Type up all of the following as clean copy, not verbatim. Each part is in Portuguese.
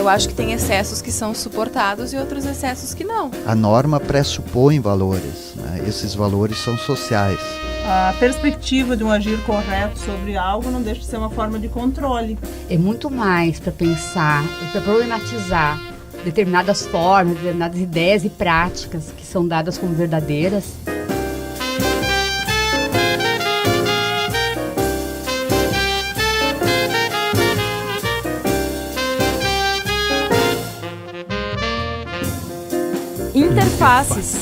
eu acho que tem excessos que são suportados e outros excessos que não. A norma pressupõe valores, né? Esses valores são sociais. A perspectiva de um agir correto sobre algo não deixa de ser uma forma de controle. É muito mais para pensar, para problematizar determinadas formas, determinadas ideias e práticas que são dadas como verdadeiras. Interfaces.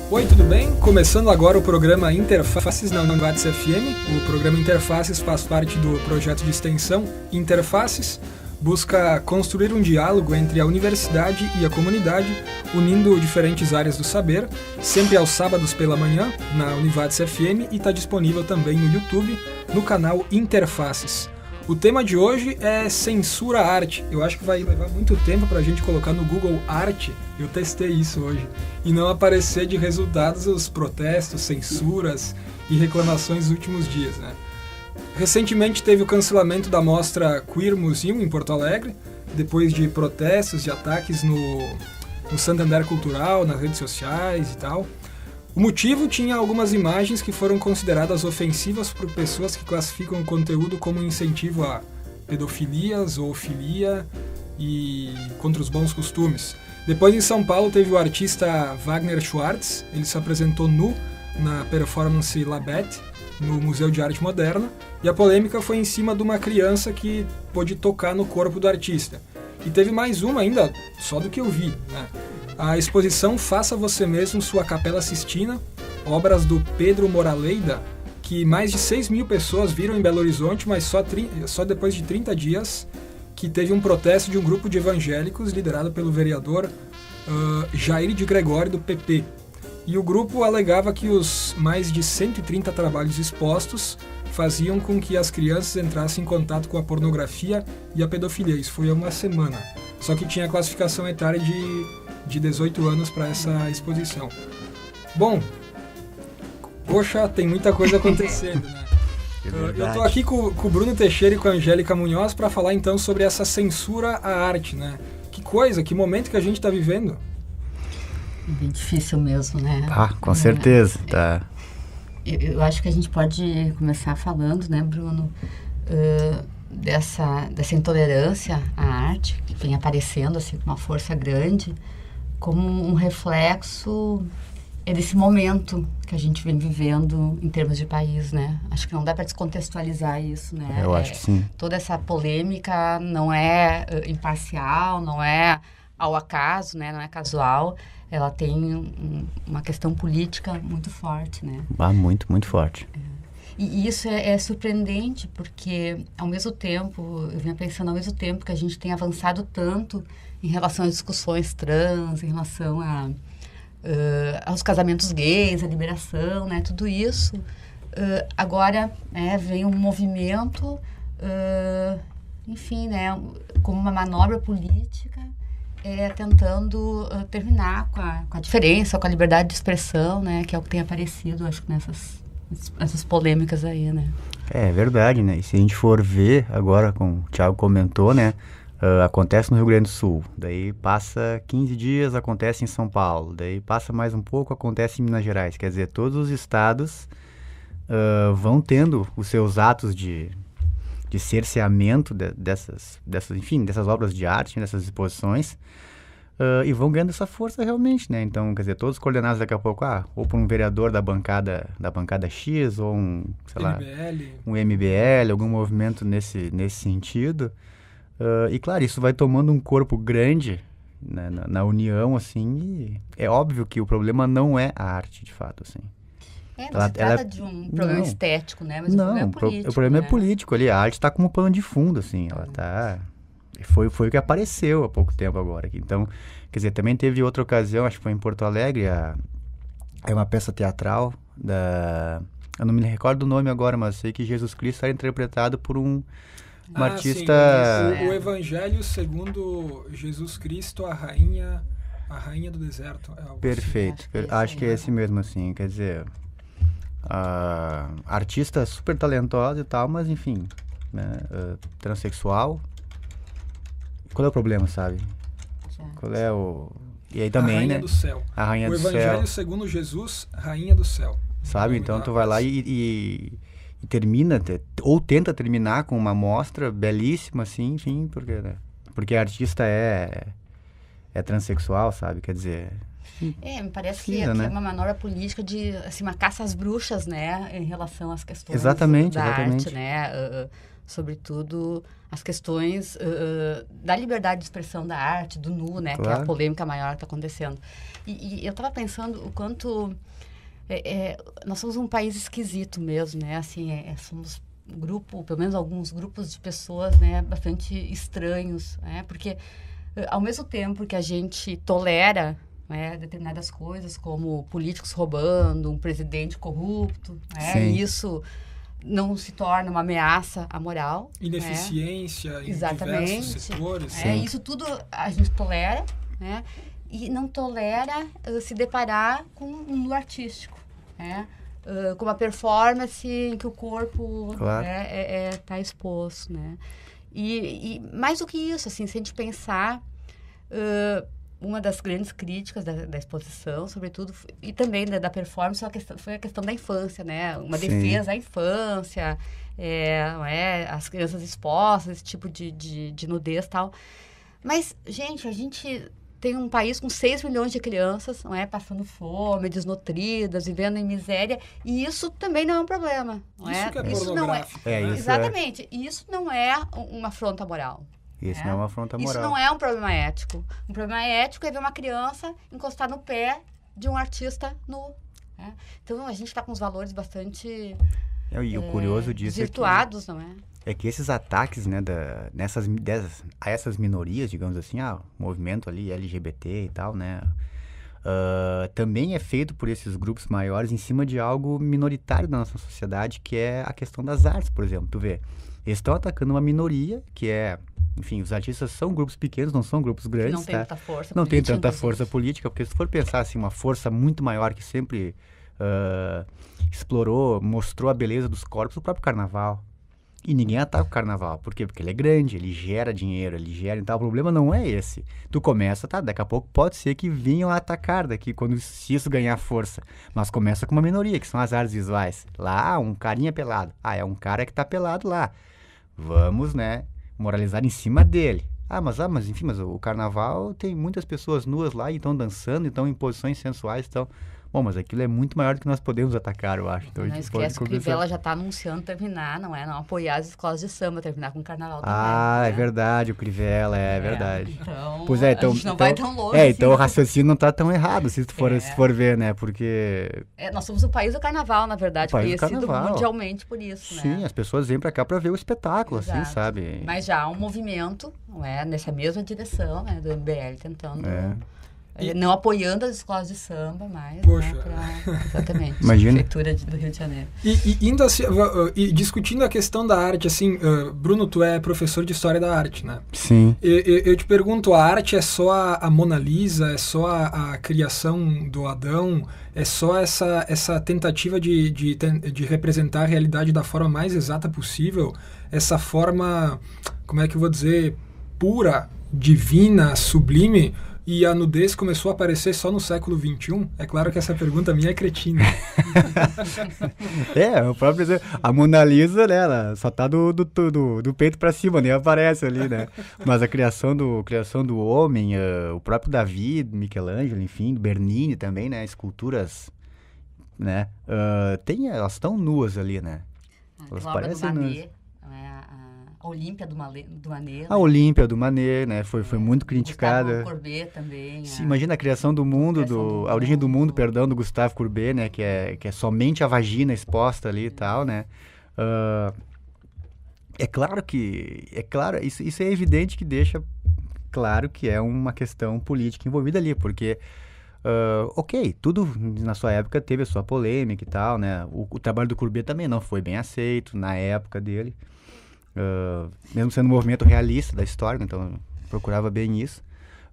Oi, tudo bem? Começando agora o programa Interfaces na Univades FM. O programa Interfaces faz parte do projeto de extensão Interfaces. Busca construir um diálogo entre a universidade e a comunidade, unindo diferentes áreas do saber, sempre aos sábados pela manhã, na Univades FM, e está disponível também no YouTube, no canal Interfaces. O tema de hoje é censura à arte. Eu acho que vai levar muito tempo para a gente colocar no Google Arte, eu testei isso hoje, e não aparecer de resultados os protestos, censuras e reclamações dos últimos dias, né? Recentemente teve o cancelamento da mostra Queer Museum em Porto Alegre, depois de protestos e ataques no Santander Cultural, nas redes sociais e tal. O motivo tinha algumas imagens que foram consideradas ofensivas por pessoas que classificam o conteúdo como incentivo a pedofilia, zoofilia e contra os bons costumes. Depois, em São Paulo, teve o artista Wagner Schwartz. Ele se apresentou nu na performance Labette, no Museu de Arte Moderna, e a polêmica foi em cima de uma criança que pôde tocar no corpo do artista. E teve mais uma ainda, só do que eu vi, né? A exposição Faça Você Mesmo Sua Capela Sistina, obras do Pedro Moraleida, que mais de 6 mil pessoas viram em Belo Horizonte, mas só depois de 30 dias, que teve um protesto de um grupo de evangélicos liderado pelo vereador Jair de Gregório, do PP. E o grupo alegava que os mais de 130 trabalhos expostos faziam com que as crianças entrassem em contato com a pornografia e a pedofilia. Isso foi há uma semana. Só que tinha a classificação etária de 18 anos para essa exposição. Bom, poxa, tem muita coisa acontecendo, né? Eu estou aqui com o Bruno Teixeira e com a Angélica Munhoz para falar então sobre essa censura à arte, né? Que coisa, que momento que a gente está vivendo. Bem difícil mesmo, né? Com certeza, tá. Eu acho que a gente pode começar falando, né, Bruno, dessa intolerância à arte, que vem aparecendo assim, com uma força grande, como um reflexo desse momento que a gente vem vivendo em termos de país, né? Acho que não dá para descontextualizar isso, né? Eu acho que sim. Toda essa polêmica não é imparcial, não é ao acaso, né? Não é casual. Ela tem uma questão política muito forte, né? Muito, muito forte. E isso é surpreendente, porque ao mesmo tempo, eu vinha pensando, ao mesmo tempo que a gente tem avançado tanto em relação às discussões trans, em relação aos casamentos gays, a liberação, né? Tudo isso, agora vem um movimento, enfim, né? Como uma manobra política, tentando terminar com a diferença, com a liberdade de expressão, né? Que é o que tem aparecido, acho que nessas polêmicas aí, né? É verdade, né? E se a gente for ver agora, como o Thiago comentou, né? Acontece no Rio Grande do Sul, daí passa 15 dias, acontece em São Paulo, daí passa mais um pouco, acontece em Minas Gerais. Quer dizer, todos os estados vão tendo os seus atos de cerceamento dessas obras de arte, dessas exposições, e vão ganhando essa força realmente, né? Então, quer dizer, todos coordenados daqui a pouco, ou por um vereador da bancada X, ou um MBL, algum movimento nesse sentido. E claro, isso vai tomando um corpo grande, né, na União, assim, e é óbvio que o problema não é a arte, de fato, assim. Não se trata de um problema estético, né? Mas o problema é político. O problema né? É político ali, a arte está como pano de fundo, assim, ela tá... Foi o que apareceu há pouco tempo agora aqui. Então, quer dizer, também teve outra ocasião, acho que foi em Porto Alegre, é uma peça teatral eu não me recordo do nome agora, mas sei que Jesus Cristo era interpretado por um artista... Sim, o Evangelho segundo Jesus Cristo, a rainha do deserto. Perfeito, acho que é esse mesmo, assim, quer dizer... Artista super talentosa e tal, mas enfim, né? Transexual. Qual é o problema, sabe? Qual é o... E aí também, a Rainha né? do Céu. A Rainha o do Evangelho Céu. segundo Jesus, Rainha do Céu. Sabe? Então tu vai lá e termina, ou tenta terminar com uma mostra belíssima, assim, enfim, porque a artista é transexual, sabe? Quer dizer... Me parece Precisa, que né? é uma manobra política de, assim, uma caça às bruxas, né? Em relação às questões Exatamente. da arte, né? Sobretudo as questões da liberdade de expressão da arte, do nu, né? Que é a Claro. polêmica maior que está acontecendo. E eu estava pensando o quanto... nós somos um país esquisito mesmo, né? Assim, somos um grupo, pelo menos alguns grupos de pessoas, né? Bastante estranhos, né? Porque ao mesmo tempo que a gente tolera, né, determinadas coisas, como políticos roubando, um presidente corrupto, né? Sim. E isso não se torna uma ameaça à moral. Ineficiência em Exatamente. diversos setores. Sim. Isso tudo a gente tolera, né? E não tolera se deparar com um mundo artístico, né? Com uma performance em que o corpo Claro. tá exposto, né? E mais do que isso, assim, se a gente pensar, uma das grandes críticas da exposição, sobretudo, e também da performance, foi a questão da infância, né? Uma Sim. defesa à infância, não é? As crianças expostas, esse tipo de nudez e tal. Mas, gente, a gente tem um país com 6 milhões de crianças, não é? Passando fome, desnutridas, vivendo em miséria, e isso também não é um problema, não Isso é? que é Isso não é. pornográfico. É, né? isso Exatamente. E isso não é uma afronta moral. Isso não é uma afronta moral. Isso não é um problema ético. Um problema ético é ver uma criança encostar no pé de um artista nu. Né? Então, a gente está com os valores bastante E o curioso disso desvirtuados, não é? é que esses ataques, né, a essas minorias, digamos assim, o movimento ali LGBT e tal, né, também é feito por esses grupos maiores em cima de algo minoritário da nossa sociedade, que é a questão das artes, por exemplo. Tu vê, eles estão atacando uma minoria, que é... Enfim, os artistas são grupos pequenos, não são grupos grandes, Não tem tá? tanta força Não tem política, tanta inclusive. força política, porque se for pensar assim, uma força muito maior que sempre explorou, mostrou a beleza dos corpos, o próprio carnaval. E ninguém ataca o carnaval. Por quê? Porque ele é grande, ele gera dinheiro, ele gera... Então, o problema não é esse. Tu começa, tá? Daqui a pouco pode ser que venham a atacar daqui, se isso ganhar força. Mas começa com uma minoria, que são as artes visuais. Lá, um carinha pelado. É um cara que tá pelado lá. Vamos, né, moralizar em cima dele. Mas enfim, o carnaval tem muitas pessoas nuas lá e estão dançando, estão em posições sensuais, então... Bom, mas aquilo é muito maior do que nós podemos atacar, eu acho. Então, a Não gente pode esquece que o conversar. Crivella já está anunciando terminar, não é? Não apoiar as escolas de samba, terminar com o carnaval também. É né? verdade, o Crivella, é verdade. Então, Pois é, então, a gente não vai tão longe. então o assim. raciocínio não tá tão errado, se tu for ver, né? Porque, Nós somos o país do carnaval, na verdade, O país do conhecido carnaval. mundialmente por isso, sim, né? as pessoas vêm pra cá pra ver o espetáculo, assim, Exato. sabe? Mas já há um movimento, não é? Nessa mesma direção, né? Do MBL tentando... Não apoiando as escolas de samba, mas... Poxa. Né, exatamente. Imagina. Prefeitura do Rio de Janeiro. E indo assim, e discutindo a questão da arte, assim, Bruno, tu é professor de História da Arte, né? Sim. Eu te pergunto, a arte é só a Mona Lisa, é só a criação do Adão, é só essa tentativa de representar a realidade da forma mais exata possível, essa forma, como é que eu vou dizer, pura, divina, sublime, e a nudez começou a aparecer só no século XXI? É claro que essa pergunta minha é cretina. O próprio exemplo. A Mona Lisa, né, ela só tá do peito pra cima, nem aparece ali, né? Mas a criação do homem, o próprio Davi, Michelangelo, enfim, Bernini também, né? Esculturas, né? Elas estão nuas ali, né? Elas A obra do parecem Manet, a Olímpia do Manet. A Olímpia do Manet, né? Foi muito criticada. Gustavo Courbet também. Sim, imagina a criação do mundo, a origem do mundo, perdão, do Gustave Courbet, né? Que é somente a vagina exposta ali e tal, né? É claro, isso é evidente que deixa claro que é uma questão política envolvida ali, porque, tudo na sua época teve a sua polêmica e tal, né? O trabalho do Courbet também não foi bem aceito na época dele. Mesmo sendo um movimento realista da história, então procurava bem isso.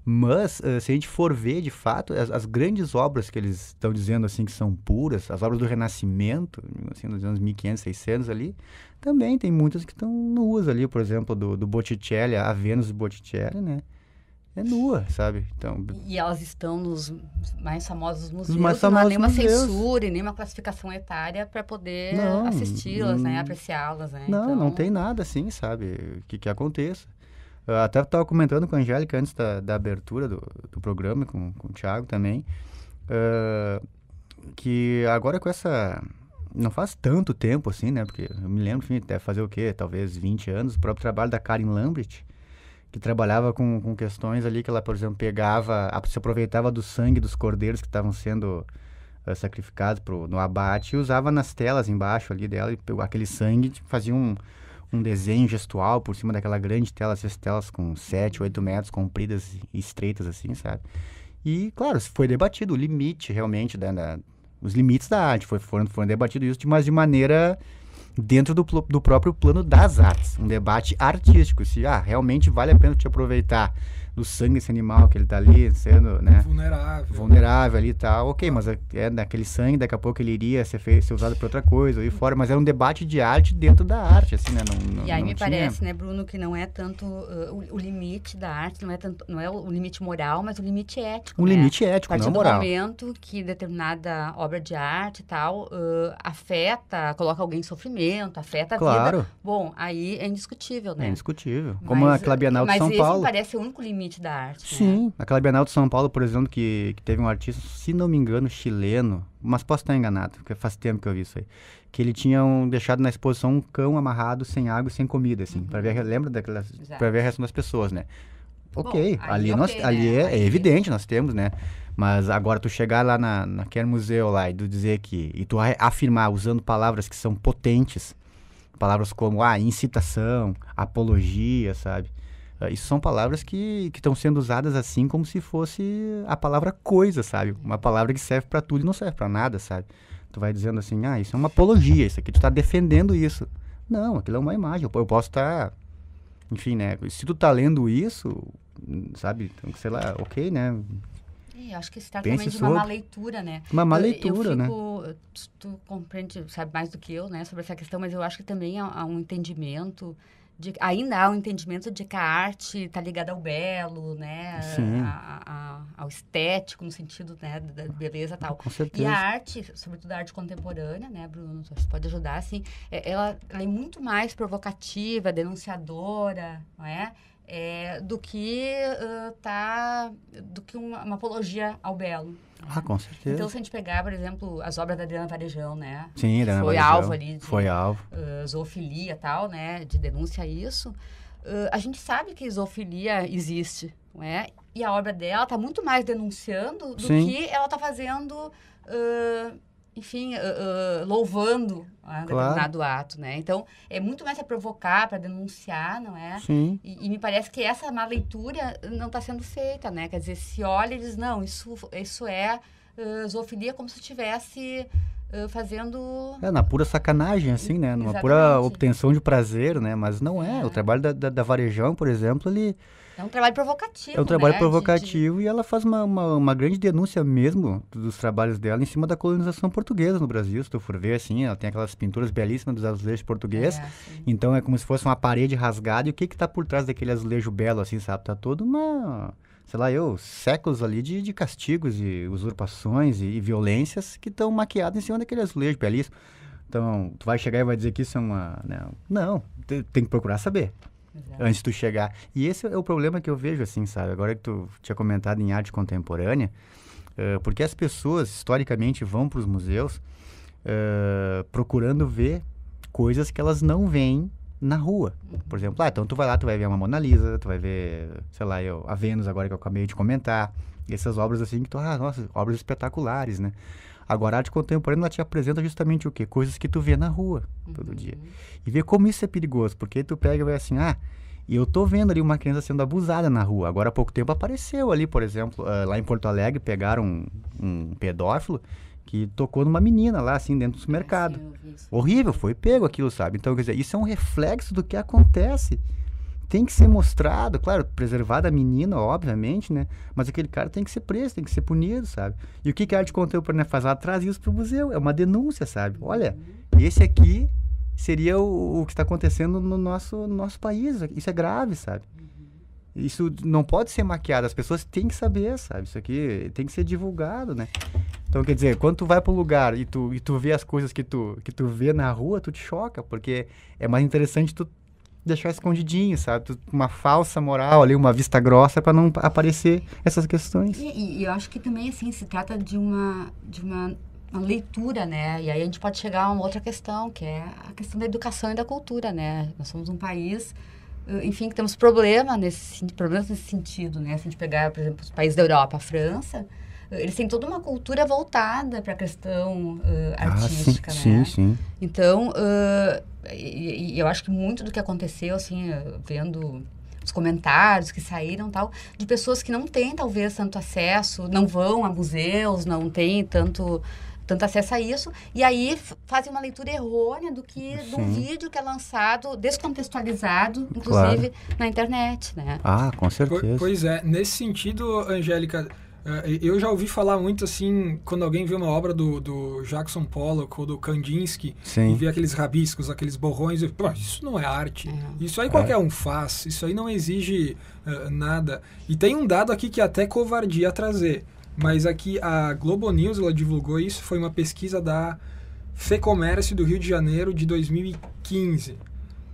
Mas, se a gente for ver, de fato, as grandes obras que eles estão dizendo assim que são puras, as obras do Renascimento, assim, nos anos 1500, 600 ali, também tem muitas que estão nuas ali, por exemplo, do Botticelli, a Vênus de Botticelli, né? É nua, sabe? Então, E elas estão nos mais famosos museus, mais não há famosos nenhuma museus. censura e nenhuma classificação etária para poder Não, assisti-las, né? Apreciá-las, né? não, Então, não tem nada assim, sabe? Que aconteça. Eu até estava comentando com a Angélica antes da abertura do programa, com o Thiago também, que agora com essa... Não faz tanto tempo assim, né? Porque eu me lembro, enfim, deve fazer o quê? Talvez 20 anos, o próprio trabalho da Karen Lambert, que trabalhava com questões ali que ela, por exemplo, se aproveitava do sangue dos cordeiros que estavam sendo sacrificados no abate e usava nas telas embaixo ali dela, e aquele sangue fazia um desenho gestual por cima daquela grande tela, essas telas com 7, 8 metros, compridas e estreitas assim, sabe? E, claro, foi debatido o limite realmente, os limites da arte, foram debatidos isso, mas de maneira dentro do próprio plano das artes, um debate artístico, se realmente vale a pena te aproveitar do sangue desse animal que ele tá ali sendo, né, vulnerável ali e tal, ok, mas daquele sangue, daqui a pouco ele iria ser usado para outra coisa, aí fora, mas era um debate de arte dentro da arte, assim, né, E aí não me tinha... parece, né, Bruno, que não é tanto o limite da arte, não é o limite moral, mas o limite ético, Um né? limite ético, não moral. A partir do momento que determinada obra de arte e tal coloca alguém em sofrimento, afeta a Claro. vida, bom, aí é indiscutível, né? É indiscutível. Como aquela Bienal de São Mas Paulo. esse me parece o único limite da arte, né? Sim, aquela Bienal de São Paulo, por exemplo, que teve um artista, se não me engano, chileno, mas posso estar enganado, porque faz tempo que eu vi isso aí, que ele tinha deixado na exposição um cão amarrado sem água e sem comida, assim, para ver, lembra para ver a reação das pessoas, né? Ok, Bom, ali né? é evidente, nós temos, né? Mas agora tu chegar lá naquele museu lá e tu dizer e tu afirmar usando palavras que são potentes, palavras como incitação, apologia, sabe? Isso são palavras que estão sendo usadas assim como se fosse a palavra coisa, sabe? Uma palavra que serve para tudo e não serve para nada, sabe? Tu vai dizendo assim, isso é uma apologia, isso aqui tu tá defendendo isso. Não, aquilo é uma imagem, eu posso estar... Enfim, né? Se tu tá lendo isso, sabe? Então, sei lá, ok, né? Eu acho que se trata também de uma má leitura, né? Uma má leitura, né? Tu compreende, sabe mais do que eu, né, sobre essa questão, mas eu acho que também há um entendimento, ainda há um entendimento de que a arte está ligada ao belo, né? Ao estético, no sentido, né, da beleza e tal. Com certeza. E a arte, sobretudo a arte contemporânea, né, Bruno, acho que pode ajudar, assim, ela é muito mais provocativa, denunciadora, não é? Do que uma apologia ao belo. Com certeza. Então, se a gente pegar, por exemplo, as obras da Adriana Varejão, né? Sim, Adriana foi Varejão. Alvo ali. Foi alvo. Zoofilia e tal, né? De denúncia a isso. A gente sabe que zoofilia existe, não é? E a obra dela está muito mais denunciando do que ela está fazendo... louvando um determinado ato, né? Então, é muito mais para provocar, para denunciar, não é? Sim. E me parece que essa má leitura não está sendo feita, né? Quer dizer, se olha e diz, não, isso é zoofilia como se estivesse fazendo... na pura sacanagem, assim, né? Numa pura obtenção de prazer, né? Mas não é. O trabalho da Varejão, por exemplo, ele... É um trabalho provocativo, É um trabalho né? provocativo e ela faz uma grande denúncia mesmo dos trabalhos dela em cima da colonização portuguesa no Brasil, se tu for ver, assim, ela tem aquelas pinturas belíssimas dos azulejos portugueses, então é como se fosse uma parede rasgada, e o que tá por trás daquele azulejo belo, assim, sabe? Tá todo séculos ali de castigos e usurpações e violências que estão maquiados em cima daquele azulejo belíssimo. Então, tu vai chegar e vai dizer que isso é uma... Não, tem que procurar saber. Exato. Antes de tu chegar. E esse é o problema que eu vejo, assim, sabe? Agora que tu tinha comentado em arte contemporânea, porque as pessoas, historicamente, vão para os museus procurando ver coisas que elas não veem na rua. Por exemplo, então tu vai lá, tu vai ver uma Mona Lisa, tu vai ver, sei lá, a Vênus, agora que eu acabei de comentar. Essas obras, assim, que tu... nossa, obras espetaculares, né? Agora, a arte contemporânea, ela te apresenta justamente o quê? Coisas que tu vê na rua todo dia. E vê como isso é perigoso, porque tu pega e vai assim, e eu tô vendo ali uma criança sendo abusada na rua. Agora, há pouco tempo, apareceu ali, por exemplo, lá em Porto Alegre, pegaram um pedófilo que tocou numa menina lá, assim, dentro do mercado. Horrível, foi pego aquilo, sabe? Então, quer dizer, isso é um reflexo do que acontece. tem que ser mostrado, claro, preservada a menina, obviamente, né? Mas aquele cara tem que ser preso, tem que ser punido, sabe? E o que a arte contemporânea faz? Ela traz isso pro museu, é uma denúncia, sabe? Olha, esse aqui seria o que está acontecendo no nosso país, isso é grave, sabe? Isso não pode ser maquiado, as pessoas têm que saber, sabe? Isso aqui tem que ser divulgado, né? Então, quer dizer, quando tu vai pro lugar e tu vê as coisas que tu vê na rua, tu te choca, porque é mais interessante tu deixar escondidinho, sabe? Uma falsa moral ali, uma vista grossa para não aparecer essas questões. E eu acho que também, assim, se trata de uma leitura, né? E aí a gente pode chegar a uma outra questão, que é a questão da educação e da cultura, né? Nós somos um país, enfim, que temos problemas nesse sentido, né? Se a gente pegar, por exemplo, os países da Europa, a França, eles têm toda uma cultura voltada para a questão artística, né? Sim. Então, eu acho que muito do que aconteceu, assim, vendo os comentários que saíram, tal, de pessoas que não têm, talvez, tanto acesso, não vão a museus, não têm tanto acesso a isso, e aí fazem uma leitura errônea do vídeo que é lançado, descontextualizado, inclusive, na internet, né? Ah, com certeza. Pois é, nesse sentido, Angélica, eu já ouvi falar muito assim, quando alguém vê uma obra do Jackson Pollock ou do Kandinsky, Sim. e vê aqueles rabiscos, aqueles borrões, isso não é arte, isso aí qualquer um faz, isso aí não exige nada. E tem um dado aqui que é até covardia trazer, mas aqui a Globo News, ela divulgou isso, foi uma pesquisa da FEComércio do Rio de Janeiro de 2015,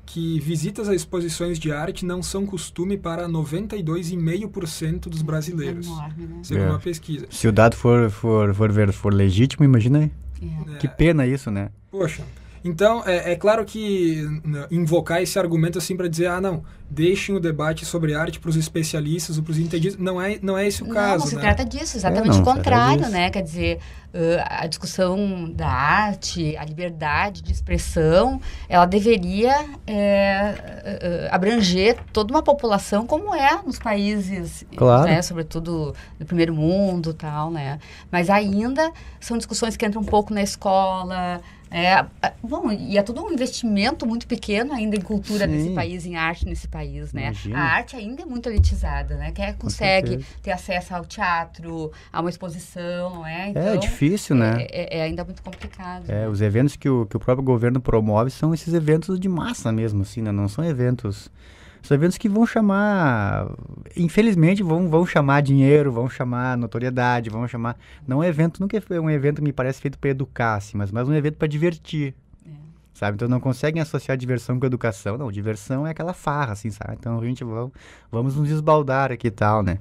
que visitas a exposições de arte não são costume para 92,5% dos brasileiros. É enorme, né? Segundo uma pesquisa. Se o dado for legítimo, imagina aí. Que pena isso, né? Poxa, então é claro que invocar esse argumento assim para dizer, não, deixem o debate sobre arte para os especialistas ou para os entendidos, não é esse o caso. Não se né? trata disso, exatamente o contrário, né? Quer dizer, a discussão da arte, a liberdade de expressão, ela deveria abranger toda uma população, como é nos países, claro, né, sobretudo do primeiro mundo, tal, né? Mas ainda são discussões que entram um pouco na escola. Bom, e é todo um investimento muito pequeno ainda em cultura nesse país, em arte nesse país, né? Imagina. A arte ainda é muito elitizada, né? Quem consegue ter acesso ao teatro, a uma exposição, não é? Então, é difícil, né? É ainda muito complicado. Né? Os eventos que o próprio governo promove são esses eventos de massa mesmo, assim, né? Não são eventos... São eventos que vão chamar, infelizmente, vão chamar dinheiro, vão chamar notoriedade, vão chamar... Não é evento, nunca é um evento que me parece feito para educar, assim, mas um evento para divertir, sabe? Então não conseguem associar diversão com educação. Não, diversão é aquela farra, assim, sabe? Então a gente vamos nos esbaldar aqui e tal, né?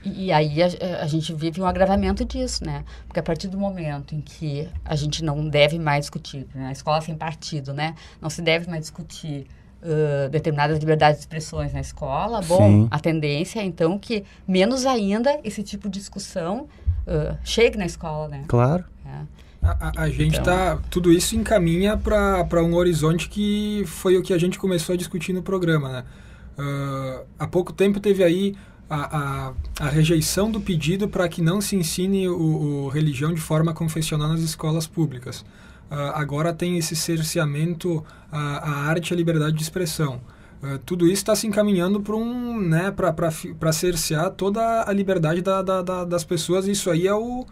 E aí a gente vive um agravamento disso, né? Porque a partir do momento em que a gente não deve mais discutir, né? A escola sem partido, né? Não se deve mais discutir determinadas liberdades de expressões na escola, bom, Sim. A tendência é então que menos ainda esse tipo de discussão chegue na escola, né? Claro. A gente tudo isso encaminha para um horizonte que foi o que a gente começou a discutir no programa, né? Há pouco tempo teve aí a rejeição do pedido para que não se ensine o religião de forma confessional nas escolas públicas. Agora tem esse cerceamento à arte e à liberdade de expressão. Tudo isso está se encaminhando para cercear toda a liberdade das pessoas. Isso aí é o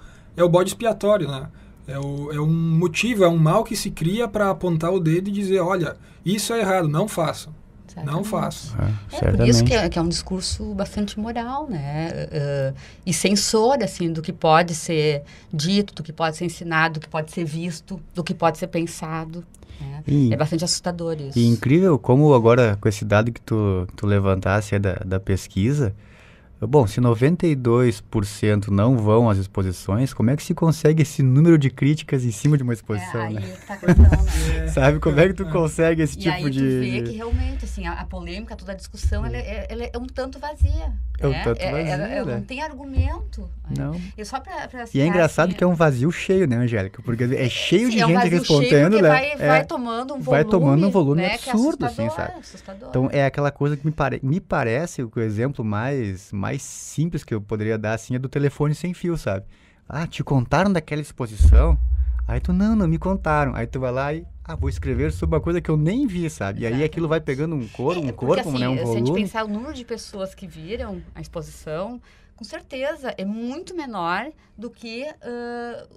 bode expiatório, né? É um motivo, é um mal que se cria para apontar o dedo e dizer, olha, isso é errado, não façam. Não faço. Por isso que é um discurso bastante moral, né? E censor, assim, do que pode ser dito, do que pode ser ensinado, do que pode ser visto, do que pode ser pensado. Né? É bastante assustador isso. E incrível como agora, com esse dado que tu levantasse da pesquisa, bom, se 92% não vão às exposições, como é que se consegue esse número de críticas em cima de uma exposição, aí né? tá a questão, né? Sabe, como é que tu consegue esse tipo aí de... E aí tu vê que realmente, assim, a polêmica, toda a discussão, ela é um tanto vazia. É um tanto vazia, ela não tem argumento. Não. Né? E só pra E é engraçado que é um vazio cheio, né, Angélica? Porque é cheio de gente respondendo, né? Vai tomando um volume, vai tomando um volume né, absurdo, assim, sabe? Assustador. Então é aquela coisa que me parece o exemplo mais simples que eu poderia dar, assim, é do telefone sem fio, sabe? Te contaram daquela exposição? Aí tu, não me contaram. Aí tu vai lá e, vou escrever sobre uma coisa que eu nem vi, sabe? E aí aquilo vai pegando um corpo, assim, né, um se a gente volume. pensar o número de pessoas que viram a exposição, com certeza é muito menor do que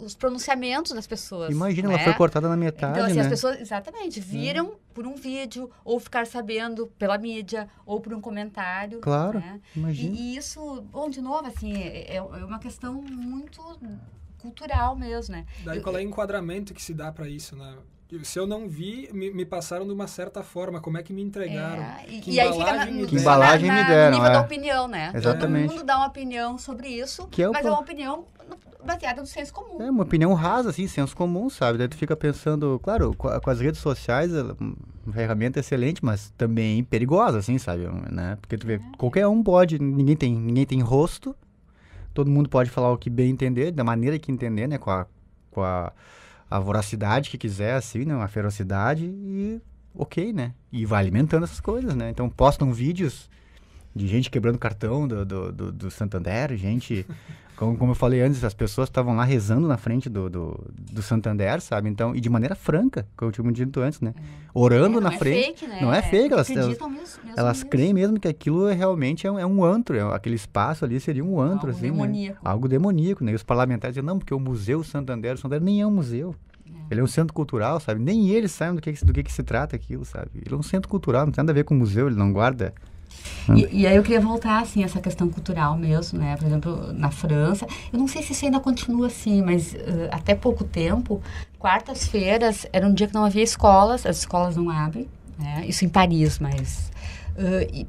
os pronunciamentos das pessoas. Imagina, né? ela foi cortada na metade, então, assim, né? as pessoas, exatamente, viram por um vídeo, ou ficar sabendo pela mídia, ou por um comentário. Claro, né? imagina. E isso, bom, de novo, assim, é uma questão muito cultural mesmo, né? Daí qual é o enquadramento que se dá para isso, né? Se eu não vi, me passaram de uma certa forma, como é que me entregaram? Que embalagem me Que embalagem me deram, no nível da opinião, né? Exatamente. Todo mundo dá uma opinião sobre isso, mas é uma opinião baseada no senso comum. É uma opinião rasa, assim, senso comum, sabe? Daí tu fica pensando, claro, com as redes sociais, uma ferramenta excelente, mas também perigosa, assim, sabe? Né? Porque tu vê, qualquer um pode, ninguém tem rosto, todo mundo pode falar o que bem entender, da maneira que entender, né? Com a voracidade que quiser, assim, né? A ferocidade e ok, né? E vai alimentando essas coisas, né? Então postam vídeos de gente quebrando cartão do Santander, gente... Como eu falei antes, as pessoas estavam lá rezando na frente do Santander, sabe? Então, e de maneira franca, como eu tinha dito antes, né? Orando na frente. Fake, né? Não é fake, elas mesmo creem mesmo que aquilo realmente é um antro, aquele espaço ali seria um antro, algo assim, demoníaco. Né? Algo demoníaco, né? E os parlamentares dizem, não, porque o Museu Santander nem é um museu. Ele é um centro cultural, sabe? Nem eles sabem do que se trata aquilo, sabe? Ele é um centro cultural, não tem nada a ver com o museu, ele não guarda... E aí eu queria voltar, assim, a essa questão cultural mesmo, né? Por exemplo, na França, eu não sei se isso ainda continua assim, mas até pouco tempo, quartas-feiras era um dia que não havia escolas, as escolas não abrem, né? Isso em Paris, mas...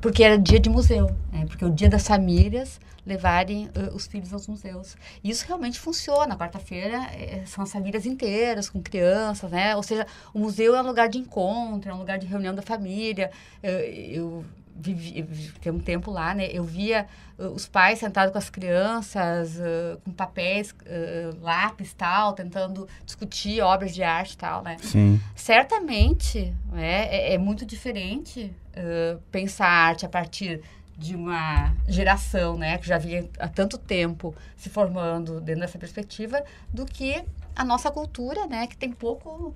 porque era dia de museu, né? Porque é o dia das famílias levarem os filhos aos museus. E isso realmente funciona. Quarta-feira são as famílias inteiras, com crianças, né? Ou seja, o museu é um lugar de encontro, é um lugar de reunião da família. Eu fiquei um tempo lá, né? Eu via os pais sentados com as crianças, com papéis, lápis, tal, tentando discutir obras de arte, tal, né? Sim. Certamente, é muito diferente pensar a arte a partir de uma geração, né, que já vinha há tanto tempo se formando dentro dessa perspectiva, do que a nossa cultura, né, que tem pouco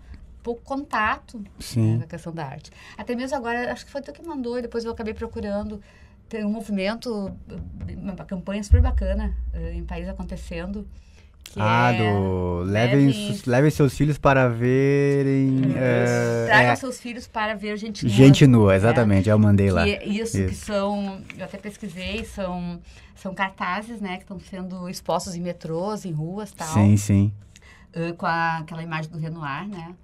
contato, né, na questão da arte. Até mesmo agora, acho que foi tu que mandou, e depois eu acabei procurando, tem um movimento, uma campanha super bacana em Paris acontecendo, que levem seus filhos para verem... Tragam seus filhos para ver gente nua. Gente nua, exatamente, eu mandei lá. Que são, eu até pesquisei, são cartazes, né, que estão sendo expostos em metrôs, em ruas, tal. Sim, sim. Com aquela imagem do Renoir, né?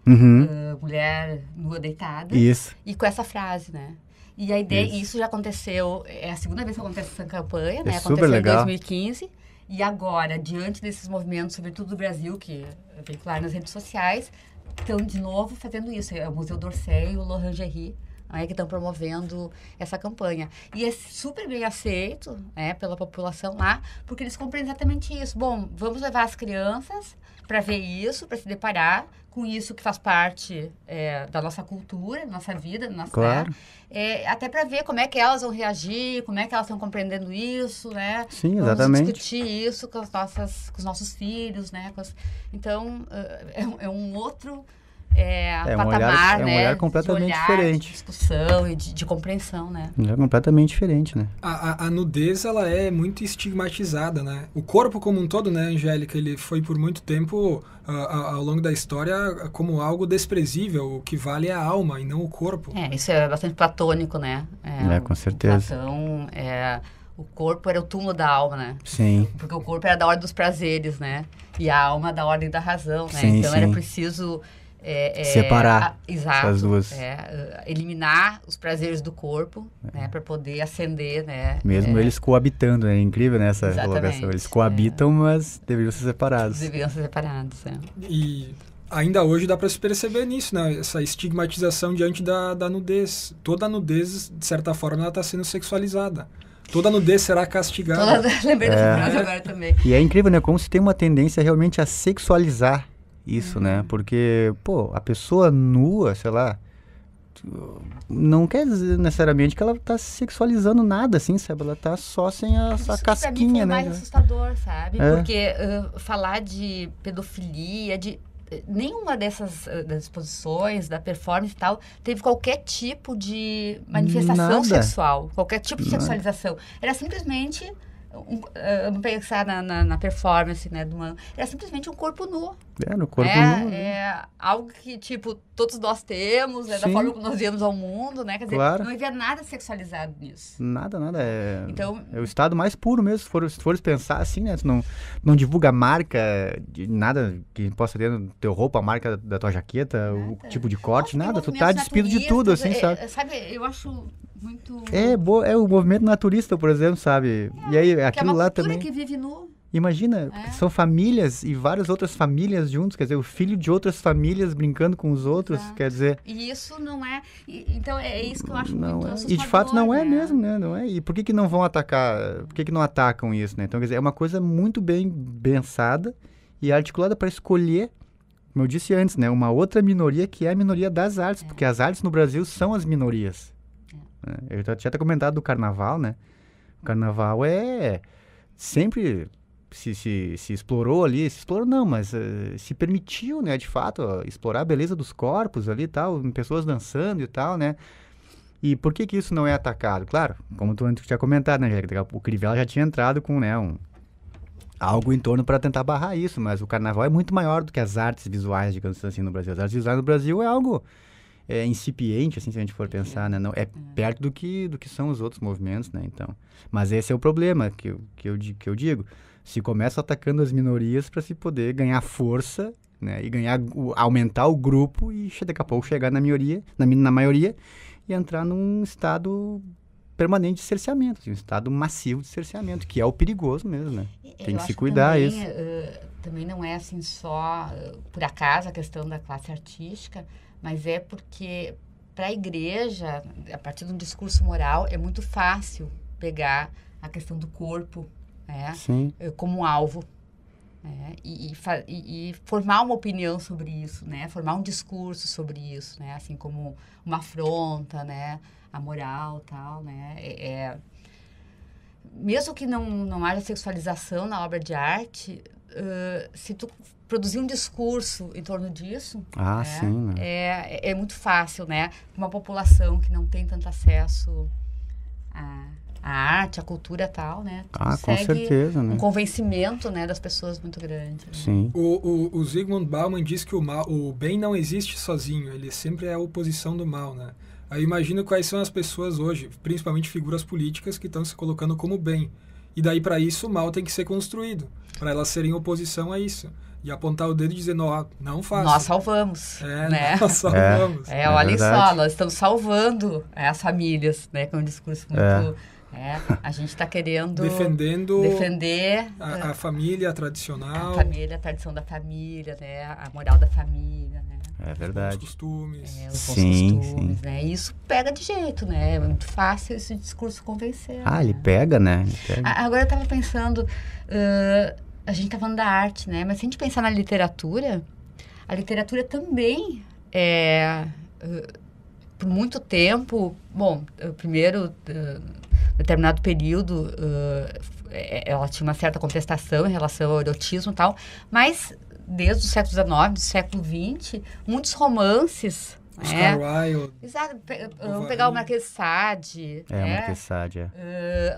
Mulher nua deitada. Isso. E com essa frase, né? E a ideia, isso já aconteceu, é a segunda vez que acontece essa campanha, né? Super aconteceu legal. Em 2015. E agora, diante desses movimentos, sobretudo do Brasil, que é veicular nas redes sociais, estão de novo fazendo isso. É o Museu d'Orsay e o L'Orangerie, né, que estão promovendo essa campanha. E é super bem aceito, né, pela população lá, porque eles compreendem exatamente isso. Bom, vamos levar as crianças para ver isso, para se deparar com isso que faz parte da nossa cultura, da nossa vida, da nossa... Claro. Até para ver como é que elas vão reagir, como é que elas estão compreendendo isso, né? Sim, exatamente. Vamos discutir isso com os nossos filhos, né? Então, é um outro patamar, né? É um olhar completamente diferente. De discussão e de compreensão, né? É completamente diferente, né? A nudez, ela é muito estigmatizada, né? O corpo como um todo, né, Angélica, ele foi por muito tempo, ao longo da história, como algo desprezível. O que vale é a alma e não o corpo. Isso é bastante platônico, né? Com certeza. Platão, o corpo era o túmulo da alma, né? Sim. Porque o corpo era da ordem dos prazeres, né? E a alma da ordem da razão, né? Sim, então sim. era preciso... separar exato, essas duas. Eliminar os prazeres do corpo, né, para poder ascender, né? Mesmo eles coabitando, é incrível, né, essa colocação. Eles coabitam, mas deveriam ser separados. E ainda hoje dá para se perceber nisso, né? Essa estigmatização diante da nudez. Toda a nudez, de certa forma, ela está sendo sexualizada. Toda nudez será castigada. Lembrei dessa frase agora também. E é incrível, né? Como se tem uma tendência realmente a sexualizar isso, né? Porque, a pessoa nua, sei lá, não quer dizer necessariamente que ela tá sexualizando nada, assim, sabe? Ela tá só sem essa casquinha, pra mim foi né? mais assustador, sabe? Porque falar de pedofilia, nenhuma dessas das exposições, da performance e tal, teve qualquer tipo de manifestação Nada. sexual, qualquer tipo de sexualização. Era simplesmente, vamos pensar na performance, né, era simplesmente um corpo nu. No corpo nu. É algo que, tipo, todos nós temos, da Sim. forma como nós vemos ao mundo, né? Quer dizer, Claro. não havia nada sexualizado nisso. Nada. Então, É o estado mais puro mesmo, se fores pensar assim, né? Tu não divulga a marca de nada que possa ter no teu roupa, a marca da tua jaqueta, o tipo de corte, nada. Tu tá despido de tudo, assim, sabe? Sabe, eu acho muito... É o movimento naturista, por exemplo, sabe? E aí, que é aquilo uma lá cultura também... que vive nu. Imagina, são famílias e várias outras famílias juntos, quer dizer, o filho de outras famílias brincando com os outros, Exato. quer dizer... E isso não é... Então, é isso que eu acho Não muito é. assustador, E de fato não é né? mesmo, né? Não é. E por que não vão atacar? Por que não atacam isso, né? Então, quer dizer, é uma coisa muito bem pensada e articulada para escolher, como eu disse antes, né? Uma outra minoria que é a minoria das artes, porque as artes no Brasil são as minorias. Eu já tinha até comentado do carnaval, né? O carnaval sempre se explorou ali, se explorou não, mas se permitiu, né, de fato, explorar a beleza dos corpos ali e tal, pessoas dançando e tal, né? E por que isso não é atacado? Claro, como tu antes tinha comentado, né, Angélica, o Crivella já tinha entrado com, né, algo em torno para tentar barrar isso, mas o carnaval é muito maior do que as artes visuais, digamos assim, no Brasil. As artes visuais no Brasil é algo incipiente, assim, se a gente for pensar, né? Não, é perto do que são os outros movimentos, né? Então, mas esse é o problema que eu digo. Se começa atacando as minorias para se poder ganhar força, né? E aumentar o grupo e daqui a pouco chegar na maioria e entrar num estado permanente de cerceamento, assim, um estado massivo de cerceamento, que é o perigoso mesmo, né? Tem que se cuidar também, isso. Também não é assim só por acaso a questão da classe artística, mas é porque para a igreja, a partir de um discurso moral, é muito fácil pegar a questão do corpo, né, como alvo, né, e formar uma opinião sobre isso, né, formar um discurso sobre isso, né, assim como uma afronta, né, a moral, tal, né, mesmo que não haja sexualização na obra de arte, se tu produzir um discurso em torno disso, sim, né? é muito fácil, né? Uma população que não tem tanto acesso à arte, à cultura e tal, né? Com certeza, né? Um convencimento, né, das pessoas muito grande. Né? Sim. O Zygmunt Bauman diz que o bem não existe sozinho, ele sempre é a oposição do mal, né? Aí imagino quais são as pessoas hoje, principalmente figuras políticas, que estão se colocando como bem. E daí, para isso, o mal tem que ser construído, para elas serem oposição a isso. E apontar o dedo e dizer, não faça. Nós salvamos, né? Nós salvamos. Olhem verdade. só, nós estamos salvando as famílias, né? Com um discurso muito... a gente está querendo... Defender a família tradicional. A família, a tradição da família, né? A moral da família, né? É verdade. Os costumes. Os bons costumes, né? E isso pega de jeito, né? É muito fácil esse discurso convencer. Ele pega, né? Agora eu estava pensando, a gente tá falando da arte, né? Mas se a gente pensar na literatura, a literatura também por muito tempo, primeiro, determinado período, ela tinha uma certa contestação em relação ao erotismo e tal, mas desde o século XIX, do século XX, muitos romances... Oscar Wilde. Exato. Vamos pegar o Marquês de Sade. O Marquês de Sade,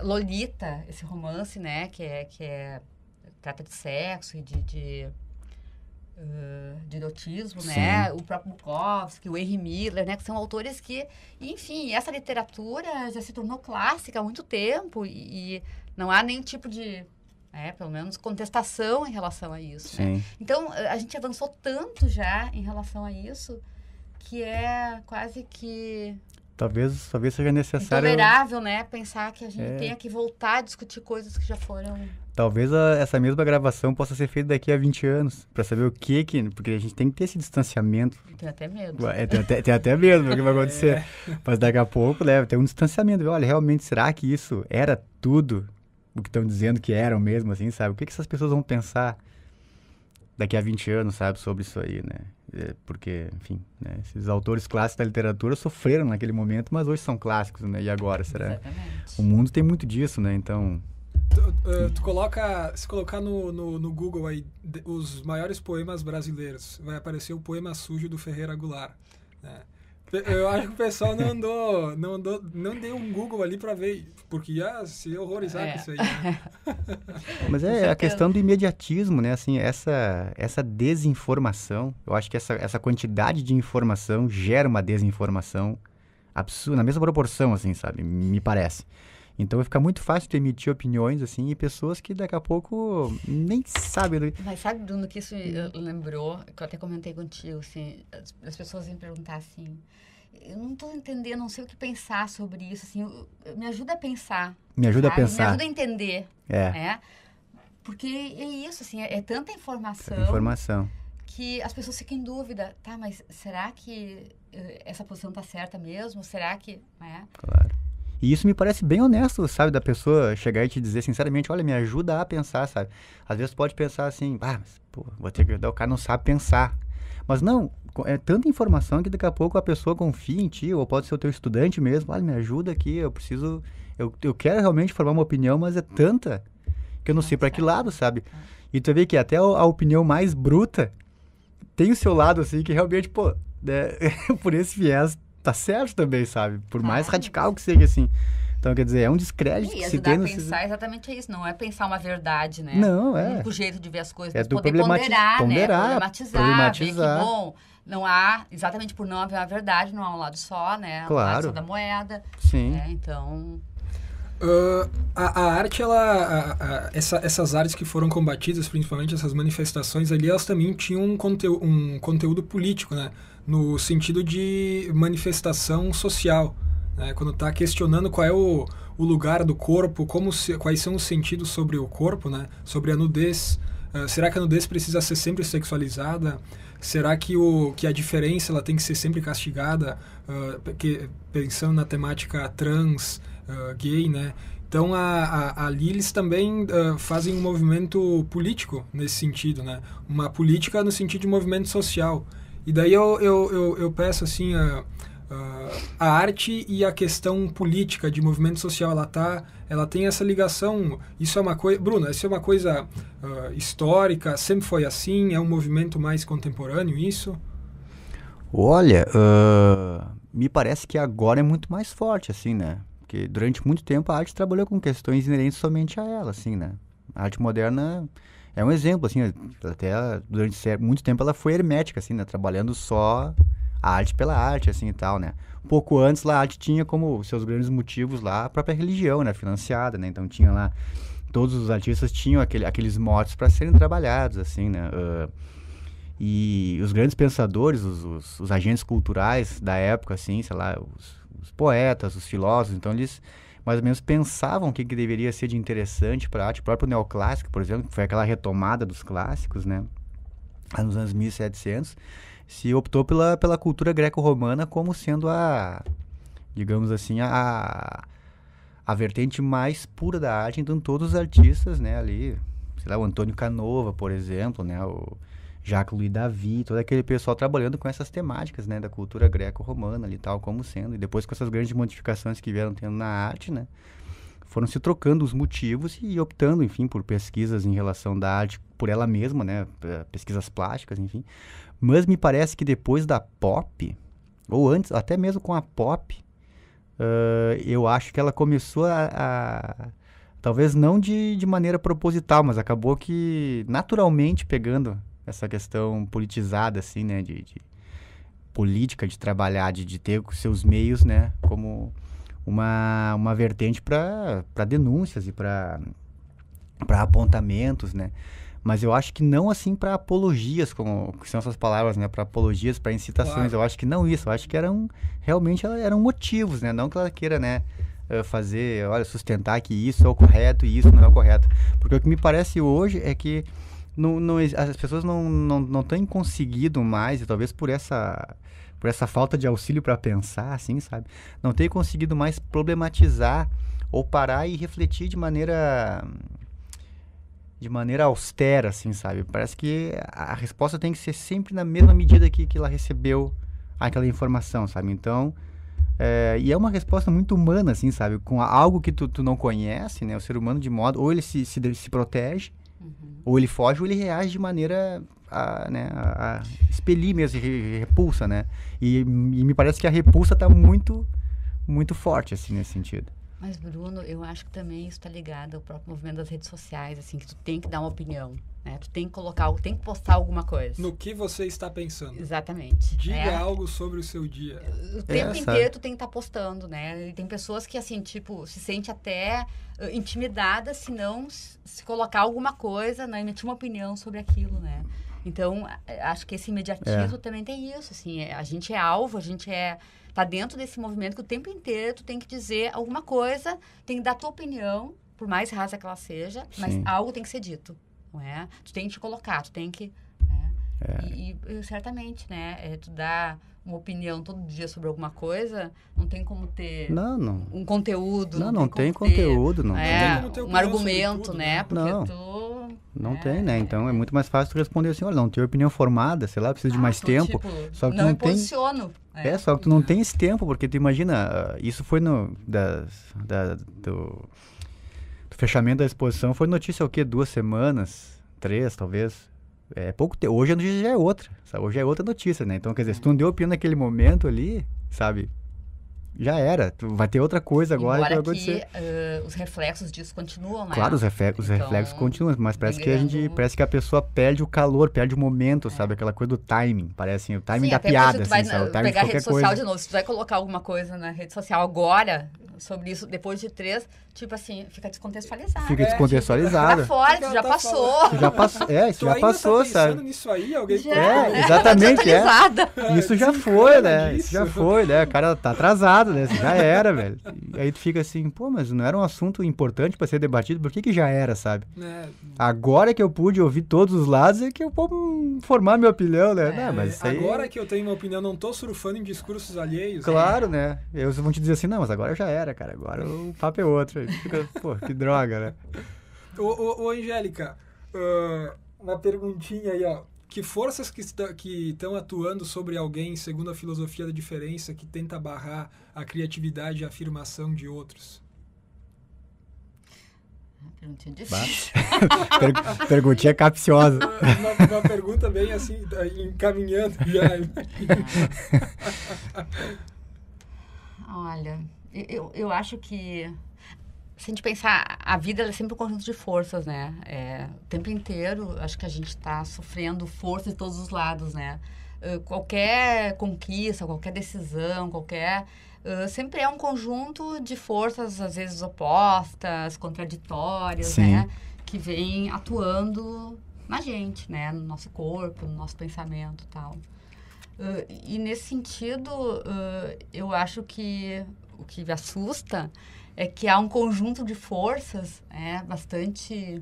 Lolita, esse romance, né? Que trata de sexo e de erotismo, né? O próprio Bukowski, o Henry Miller, né? Que são autores que... Enfim, essa literatura já se tornou clássica há muito tempo e não há nenhum tipo de... pelo menos contestação em relação a isso. Né? Então, a gente avançou tanto já em relação a isso que é quase que... Talvez seja necessário... intolerável, né? Pensar que a gente tenha que voltar a discutir coisas que já foram... Talvez essa mesma gravação possa ser feita daqui a 20 anos, para saber o que... Porque a gente tem que ter esse distanciamento. Tem até medo. Tem até medo do que vai acontecer. Mas daqui a pouco, né, tem um distanciamento. Olha, realmente, será que isso era tudo o que estão dizendo que eram mesmo, assim, sabe? O que essas pessoas vão pensar daqui a 20 anos, sabe, sobre isso aí, né? Porque, enfim, né, esses autores clássicos da literatura sofreram naquele momento, mas hoje são clássicos, né? E agora, será? Exatamente. O mundo tem muito disso, né? Então... Se colocar no Google aí os maiores poemas brasileiros, vai aparecer o Poema Sujo do Ferreira Goulart, né? Eu acho que o pessoal não deu um Google ali para ver, porque ia se horrorizar com isso aí, né? Mas é a questão do imediatismo, né? Assim, essa desinformação, eu acho que essa quantidade de informação gera uma desinformação absurda, na mesma proporção, assim, sabe? Me parece. Então fica muito fácil de emitir opiniões, assim, e pessoas que daqui a pouco nem sabem. Mas sabe, Bruno, que isso lembrou, que eu até comentei contigo, assim, as pessoas vêm perguntar assim, eu não estou entendendo, não sei o que pensar sobre isso, assim, me ajuda a pensar. Me ajuda sabe? a pensar. Me ajuda a entender. Né? Porque é isso, assim, é tanta informação. Que as pessoas ficam em dúvida, tá, mas será que essa posição tá certa mesmo? Será que... Claro. E isso me parece bem honesto, sabe, da pessoa chegar e te dizer sinceramente, olha, me ajuda a pensar, sabe? Às vezes pode pensar assim, mas, pô, vou ter que ajudar, o cara não sabe pensar. Mas não, é tanta informação que daqui a pouco a pessoa confia em ti, ou pode ser o teu estudante mesmo, olha, me ajuda aqui, eu quero realmente formar uma opinião, mas é tanta que eu não sei para que lado, sabe? E tu vê que até a opinião mais bruta tem o seu lado, assim, que realmente, pô, por esse viés tá certo também, sabe? Por mais radical que seja, assim. Então, quer dizer, é um descrédito que se tem... E ajudar a pensar é exatamente isso, não é pensar uma verdade, né? Não, é. O único jeito de ver as coisas, mas poder ponderar, né? Problematizar, ver que, bom, não há, exatamente por não haver uma verdade, não há um lado só, né? Claro. Um lado só da moeda. Sim. Então... A arte, essas artes que foram combatidas, principalmente essas manifestações ali, elas também tinham um conteúdo político, né? No sentido de manifestação social, né? Quando está questionando qual é o lugar do corpo, quais são os sentidos sobre o corpo, né? Sobre a nudez. Será que a nudez precisa ser sempre sexualizada? Será que a diferença ela tem que ser sempre castigada? Pensando na temática trans, gay, né? Então ali eles também fazem um movimento político nesse sentido, né? Uma política no sentido de movimento social. E daí eu peço assim, a arte e a questão política de movimento social, ela tem essa ligação. Isso é uma coisa, Bruno, isso é uma coisa histórica, sempre foi assim, é um movimento mais contemporâneo isso? Olha, me parece que agora é muito mais forte, assim, né? Porque durante muito tempo a arte trabalhou com questões inerentes somente a ela, assim, né? A arte moderna é um exemplo, assim, até durante muito tempo ela foi hermética, assim, né? Trabalhando só a arte pela arte, assim, e tal, né? Um pouco antes lá a arte tinha como seus grandes motivos lá a própria religião, né? Financiada, né? Então tinha lá, todos os artistas tinham aqueles motes para serem trabalhados, assim, né? E os grandes pensadores, os agentes culturais da época, assim, sei lá, os poetas, os filósofos, então eles mais ou menos pensavam o que deveria ser de interessante para a arte. O próprio neoclássico, por exemplo, que foi aquela retomada dos clássicos, né, nos anos 1700, se optou pela cultura greco-romana como sendo digamos assim, a vertente mais pura da arte. Então todos os artistas, né, ali, sei lá, o Antônio Canova, por exemplo, né, o Jacques-Louis David, todo aquele pessoal trabalhando com essas temáticas, né, da cultura greco-romana ali, tal, como sendo, e depois com essas grandes modificações que vieram tendo na arte, né, foram se trocando os motivos e optando, enfim, por pesquisas em relação da arte por ela mesma, né, pesquisas plásticas, enfim. Mas me parece que depois da pop, ou antes, até mesmo com a pop, eu acho que ela começou talvez não de maneira proposital, mas acabou que naturalmente pegando essa questão politizada, assim, né, de política, de trabalhar, de ter seus meios, né, como uma vertente para denúncias e para apontamentos, né, mas eu acho que não assim para apologias, que são essas palavras, né, para apologias, para incitações. Claro. Eu acho que não isso, eu acho que realmente eram motivos, né, não que ela queira, né, sustentar que isso é o correto e isso não é o correto, porque o que me parece hoje é que as pessoas não têm conseguido mais, e talvez por essa falta de auxílio para pensar, assim, sabe? Não têm conseguido mais problematizar ou parar e refletir de maneira austera, assim, sabe? Parece que a resposta tem que ser sempre na mesma medida que ela recebeu aquela informação, sabe? Então, E é uma resposta muito humana, assim, sabe? Com algo que tu não conhece, né? O ser humano, de modo... Ou ele se protege, ou ele foge, ou ele reage de maneira a expelir mesmo, repulsa, né? E me parece que a repulsa tá muito, muito forte, assim, nesse sentido. Mas, Bruno, eu acho que também isso está ligado ao próprio movimento das redes sociais, assim, que tu tem que dar uma opinião, né? Tu tem que colocar, tem que postar alguma coisa. No que você está pensando. Exatamente. Diga algo sobre o seu dia. O tempo inteiro tu tem que estar postando, né? E tem pessoas que, assim, tipo, se sente até intimidada se não se colocar alguma coisa, né? Emitir uma opinião sobre aquilo, né? Então, acho que esse imediatismo também tem isso, assim. A gente é alvo, tá dentro desse movimento que o tempo inteiro tu tem que dizer alguma coisa, tem que dar tua opinião, por mais rasa que ela seja, mas algo tem que ser dito, não é? Tu tem que te colocar, tu tem que... E certamente, né? Tu dá uma opinião todo dia sobre alguma coisa, não tem como ter um conteúdo. Não tem conteúdo, não. Não tem como ter um argumento, tudo, né? Porque não tem, né? Então é muito mais fácil tu responder assim, olha, não tenho opinião formada, sei lá, preciso de mais tempo. Tipo, só que não não me tem... posiciono. Só que tu não tem esse tempo, porque tu imagina, isso foi do fechamento da exposição, foi notícia o quê? 2 semanas, 3 talvez. É pouco tempo. Hoje a notícia já é outra, sabe? Hoje é outra notícia, né? Então, quer dizer, se tu não deu opinião naquele momento ali, sabe? Já era. Tu vai ter outra coisa agora que vai acontecer. Os reflexos disso continuam, né? Claro, os reflexos continuam, mas parece que a pessoa perde o calor, perde o momento, sabe? Aquela coisa do timing, parece assim, o timing da piada, assim, sabe? O timing pegar de a rede qualquer social coisa. de novo, se tu vai colocar alguma coisa na rede social agora, sobre isso, depois de 3, tipo assim, fica descontextualizado. Fica descontextualizado. Tá fora, tu já passou. Tu já passou, isso já passou, tá sabe? Nisso aí, alguém Exatamente, Isso já foi, né? Disso. Isso já foi, né? O cara tá atrasado, né? Isso já era, velho. E aí tu fica assim, pô, mas não era um assunto importante pra ser debatido, por que já era, sabe? Agora que eu pude ouvir todos os lados é que eu vou formar minha opinião, né? Mas isso aí... Agora que eu tenho minha opinião, não tô surfando em discursos alheios. Claro, né? Eles vão te dizer assim, não, mas agora já era, cara. Agora o papo é outro. Aí fica, pô, que droga, né? Ô Angélica, uma perguntinha aí, ó. Que forças que estão atuando sobre alguém, segundo a filosofia da diferença, que tenta barrar a criatividade e a afirmação de outros? Perguntinha difícil. Perguntinha capciosa. Uma pergunta bem assim, encaminhando já. Olha, eu acho que, se a gente pensar, a vida ela é sempre um conjunto de forças, né? O tempo inteiro, acho que a gente está sofrendo forças de todos os lados, né? Qualquer conquista, qualquer decisão, sempre é um conjunto de forças, às vezes opostas, contraditórias, né? Que vem atuando na gente, né? No nosso corpo, no nosso pensamento e tal. E nesse sentido, eu acho que o que me assusta é que há um conjunto de forças bastante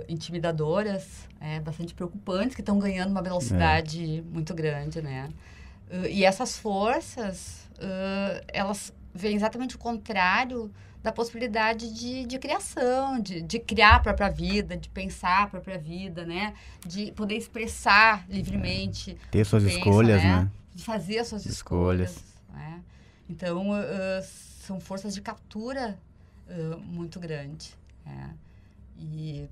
intimidadoras, bastante preocupantes, que estão ganhando uma velocidade muito grande, né? E essas forças, elas veem exatamente o contrário da possibilidade de criação, de criar a própria vida, de pensar a própria vida, né? De poder expressar livremente. Ter suas escolhas, né? De fazer as suas escolhas. Né? Então, são forças de captura muito grandes. E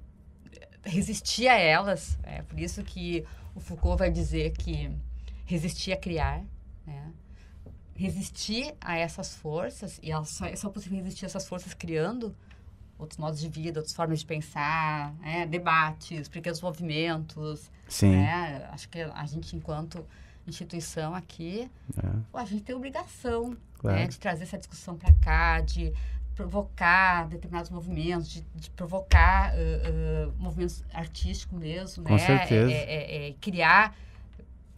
resistir a elas, por isso que o Foucault vai dizer que resistir a criar, né? Resistir a essas forças, e é só possível resistir a essas forças criando outros modos de vida, outras formas de pensar, debates, pequenos movimentos. Sim. Né? Acho que a gente, enquanto instituição aqui, a gente tem a obrigação de trazer essa discussão para cá, de provocar determinados movimentos, de provocar movimentos artísticos mesmo, Com certeza. Criar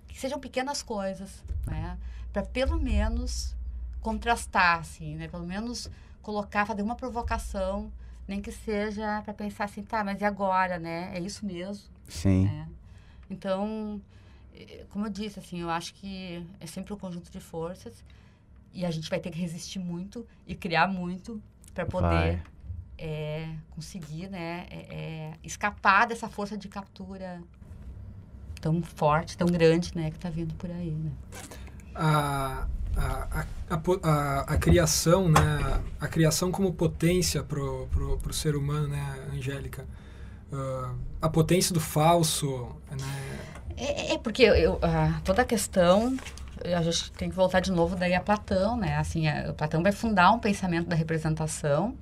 que sejam pequenas coisas, né? Para pelo menos contrastar, assim, né? Pelo menos fazer uma provocação, nem que seja para pensar assim, tá, mas e agora, né? É isso mesmo. Sim. Né? Então, como eu disse, assim, eu acho que é sempre um conjunto de forças e a gente vai ter que resistir muito e criar muito para poder conseguir, né? Escapar dessa força de captura tão forte, tão grande, né? Que está vindo por aí, né? a criação, né? A criação como potência pro ser humano, né, Angélica? A potência do falso, né? Porque toda a questão, a gente tem que voltar de novo daí a Platão, né? Assim, Platão vai fundar um pensamento da representação,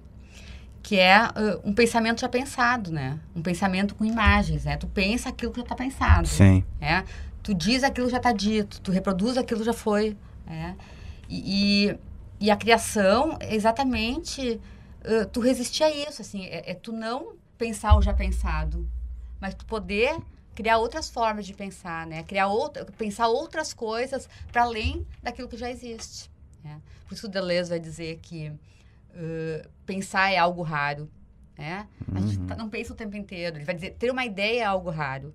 que é um pensamento já pensado, né? Um pensamento com imagens, né? Tu pensa aquilo que já está pensado. Sim. Né? Tu diz aquilo que já está dito, tu reproduz aquilo que já foi. Né? E a criação é exatamente tu resistir a isso, assim, tu não pensar o já pensado, mas tu poder criar outras formas de pensar, né? Pensar outras coisas para além daquilo que já existe. Né? Por isso o Deleuze vai dizer que pensar é algo raro. Né? A gente não pensa o tempo inteiro. Ele vai dizer, ter uma ideia é algo raro.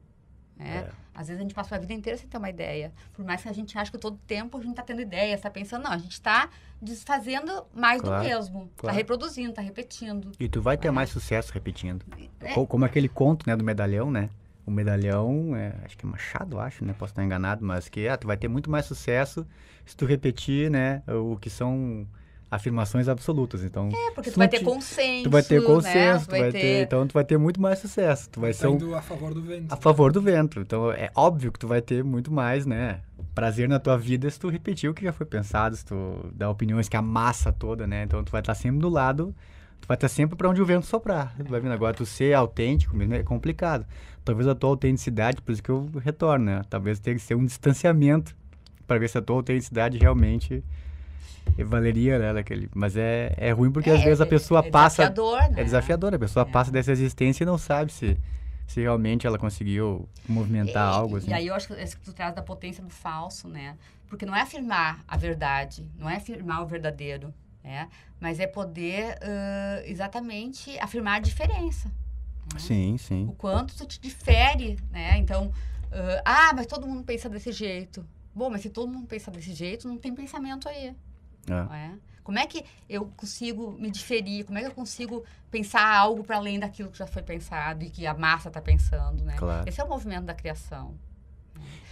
Né? Às vezes a gente passa a vida inteira sem ter uma ideia. Por mais que a gente ache que todo tempo a gente está tendo ideia, está pensando, não, a gente está desfazendo mais do mesmo. Está reproduzindo, está repetindo. E tu vai ter mais sucesso repetindo. Como aquele conto, né, do medalhão, né? O medalhão, acho que é Machado, né? Posso estar enganado, mas que tu vai ter muito mais sucesso se tu repetir, né, o que são afirmações absolutas. Então, porque tu vai ter consenso. Tu vai ter consenso, né? então tu vai ter muito mais sucesso. Tu vai ser indo a favor do vento. A favor do vento. Então, é óbvio que tu vai ter muito mais, né, prazer na tua vida se tu repetir o que já foi pensado, se tu dar opiniões que a massa toda, né? Então, tu vai estar sempre do lado, tu vai estar sempre para onde o vento soprar. Tu vai vindo agora, tu ser autêntico mesmo é complicado. Talvez a tua autenticidade, por isso que eu retorno, né? Talvez tenha que ser um distanciamento para ver se a tua autenticidade realmente valeria, né, mas é ruim porque às vezes a pessoa passa... Desafiador, né? É desafiador, a pessoa passa dessa existência e não sabe se realmente ela conseguiu movimentar algo assim. E aí eu acho que tu traz da potência do falso, né? Porque não é afirmar a verdade, não é afirmar o verdadeiro, né? Mas é poder exatamente afirmar a diferença. Né? Sim, sim. O quanto tu te difere, né? Então, mas todo mundo pensa desse jeito. Bom, mas se todo mundo pensa desse jeito, não tem pensamento aí. Não é? Como é que eu consigo me diferir? Como é que eu consigo pensar algo para além daquilo que já foi pensado e que a massa está pensando, né? Claro. Esse é o movimento da criação.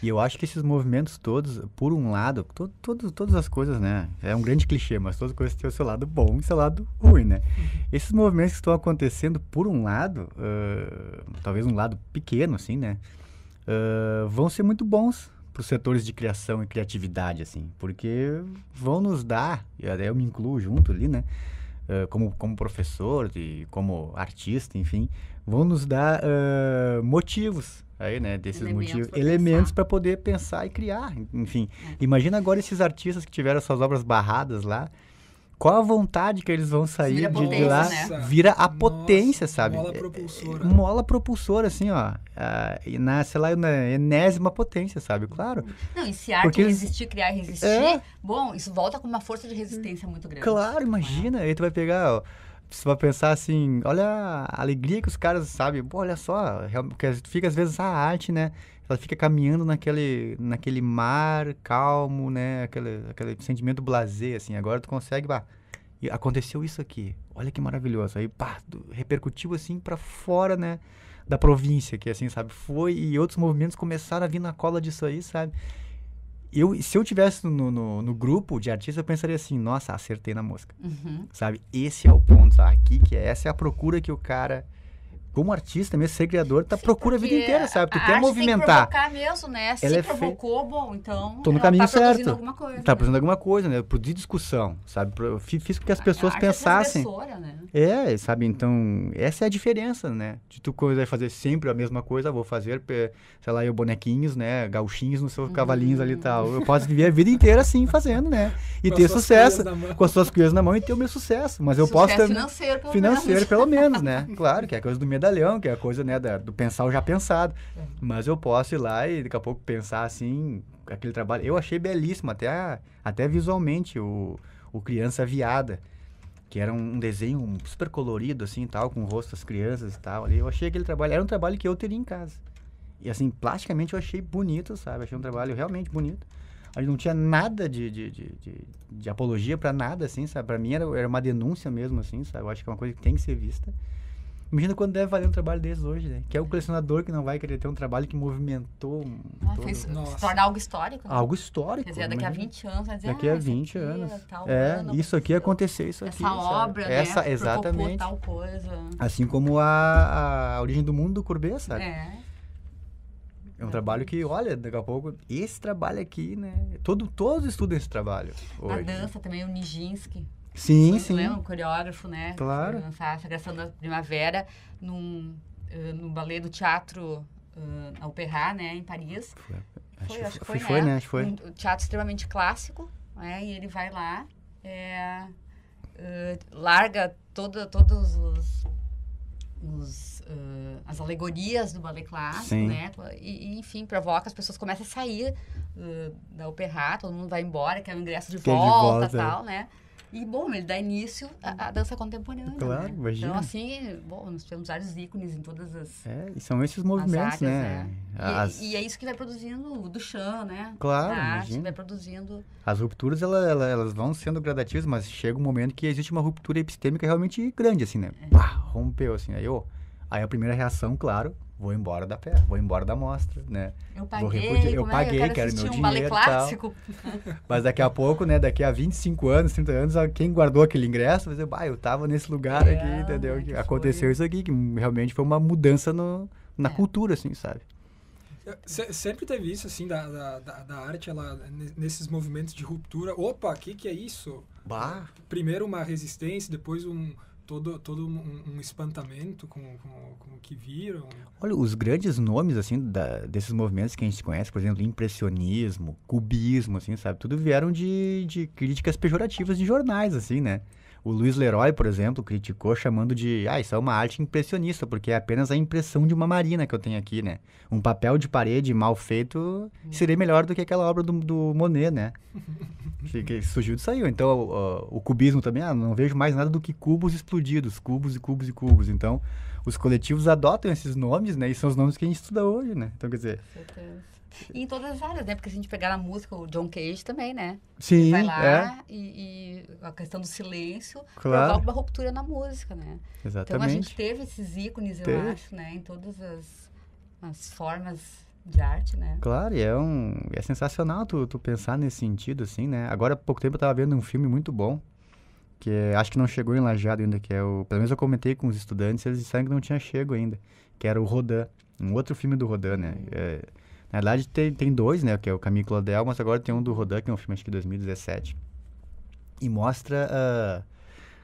E eu acho que esses movimentos todos, por um lado, todas as coisas, né? É um grande clichê, mas todas as coisas têm o seu lado bom e o seu lado ruim, né? Esses movimentos que estão acontecendo, por um lado, talvez um lado pequeno, assim, né? Vão ser muito bons para os setores de criação e criatividade, assim, porque vão nos dar, e até eu me incluo junto ali, né, como professor e como artista, enfim, vão nos dar motivos aí, né, desses elementos para poder pensar e criar, enfim. Imagina agora esses artistas que tiveram suas obras barradas lá, qual a vontade que eles vão sair de lá, né? Vira a potência, sabe? Mola propulsora. Mola propulsora, assim, ó. Na 80ª potência, sabe? Claro. Não, e se arte resistir, criar e resistir, bom, isso volta com uma força de resistência muito grande. Claro, imagina. Aí tu vai pegar, ó, você vai pensar assim, olha a alegria que os caras, sabe? Pô, olha só, porque fica às vezes a arte, né? Ela fica caminhando naquele mar calmo, né? Aquele sentimento blasé, assim. Agora tu consegue, e aconteceu isso aqui. Olha que maravilhoso. Aí, repercutiu, assim, pra fora, né? Da província, que assim, sabe? E outros movimentos começaram a vir na cola disso aí, sabe? Se eu tivesse no grupo de artistas, eu pensaria assim, nossa, acertei na mosca. Sabe? Esse é o ponto, sabe? Essa é a procura que o cara... Como artista mesmo, ser criador, procura a vida inteira, sabe? Tu quer movimentar. Tem que provocar mesmo, né? Se provocou, bom, então... Tô no caminho certo. Produzindo alguma coisa. Tá produzindo alguma coisa, né? Produzir discussão, sabe? Fiz com que as pessoas pensassem. Né? Sabe? Então, essa é a diferença, né? De tu vai fazer sempre a mesma coisa, vou fazer, sei lá, bonequinhos, né? Gauchinhos nos seus cavalinhos ali e tal. Eu posso viver a vida inteira assim, fazendo, né? E ter sucesso. Com as suas coisas na mão e ter o meu sucesso. Mas eu posso ter... Financeiro, pelo menos, né? Claro, que é a coisa do medalhão, que é a coisa, né, do pensar o já pensado. Mas eu posso ir lá e daqui a pouco pensar assim, aquele trabalho. Eu achei belíssimo, até visualmente, o Criança Aviada, que era um desenho super colorido, assim, tal, com o rosto das crianças e tal. Ali. Eu achei aquele trabalho, era um trabalho que eu teria em casa. E assim, plasticamente eu achei bonito, sabe? Achei um trabalho realmente bonito. Ali não tinha nada de apologia pra nada, assim, sabe? Pra mim era uma denúncia mesmo, assim, sabe? Eu acho que é uma coisa que tem que ser vista. Imagina quando deve valer um trabalho desses hoje, né? Que é o colecionador que não vai querer ter um trabalho que movimentou Se Nossa. torna algo histórico. Né? algo histórico. Quer dizer, daqui a imagina. 20 anos vai dizer, Daqui a isso 20 aqui, anos. tal É, ano isso aqui aconteceu, isso aqui. essa sabe? obra, Essa, né? exatamente. Tal coisa. Assim como a origem do mundo do Courbet, sabe? É. Um trabalho que, olha, daqui a pouco, esse trabalho aqui, né? Todos estudam esse trabalho Na hoje. dança também, o Nijinsky. Sim, Foi, sim. lembra, um coreógrafo, né? Claro. Foi dançar a Sagração da Primavera no ballet do teatro na Opéra, né? Em Paris. Acho que foi, né? Acho que foi. Um teatro extremamente clássico, né? E ele vai lá, larga todos as alegorias do ballet clássico, Sim. né? E, enfim, provoca, as pessoas começam a sair da Opéra, todo mundo vai embora, quer o ingresso de Quer de volta volta, e tal, né? E, bom, ele dá início à dança contemporânea, Claro, né? imagina. Então, assim, bom, nós temos vários ícones em todas as E são esses movimentos, áreas, né? E é isso que vai produzindo o Duchamp, né? Claro, a arte imagina. vai produzindo... As rupturas, elas vão sendo gradativas, mas chega um momento que existe uma ruptura epistêmica realmente grande, assim, né? Pá, rompeu, assim. Aí a primeira reação, claro, vou embora da peça, vou embora da mostra, né? Eu Vou paguei, repudiar, eu como paguei, eu quero assistir meu um ballet dinheiro e tal. clássico. Mas daqui a pouco, né, daqui a 25 anos, 30 anos, quem guardou aquele ingresso vai dizer, eu tava nesse lugar aqui, entendeu? que Aconteceu foi. isso aqui, que realmente foi uma mudança na cultura, assim, sabe? Sempre teve isso, assim, da arte, ela, nesses movimentos de ruptura. Opa, o que é isso? Bah! Primeiro uma resistência, depois todo um espantamento com o que viram. Olha, os grandes nomes, assim, desses movimentos que a gente conhece, por exemplo, impressionismo, cubismo, assim, sabe? Tudo vieram de críticas pejorativas de jornais, assim, né? O Louis Leroy, por exemplo, criticou chamando de... isso é uma arte impressionista, porque é apenas a impressão de uma marina que eu tenho aqui, né? Um papel de parede mal feito seria melhor do que aquela obra do Monet, né? Que surgiu disso aí. Então, o cubismo também, não vejo mais nada do que cubos explodidos, cubos e cubos e cubos. Então, os coletivos adotam esses nomes, né? E são os nomes que a gente estuda hoje, né? Então, quer dizer... Certeza. E em todas as áreas, né? Porque se a gente pegar na música, o John Cage também, né? Sim, vai lá e a questão do silêncio Claro. provoca uma ruptura na música, né? Exatamente. Então a gente teve esses ícones, eu Teve. acho, né? Em todas as formas de arte, né? Claro, e é sensacional tu pensar nesse sentido, assim, né? Agora, há pouco tempo eu tava vendo um filme muito bom, que acho que não chegou em Lajeado ainda, que é pelo menos eu comentei com os estudantes, eles disseram que não tinha chego ainda, que era o Rodin, um outro filme do Rodin, né? Na verdade tem dois, né? Que é o Camille Claudel, mas agora tem um do Rodin, que é um filme, acho que de 2017. E mostra,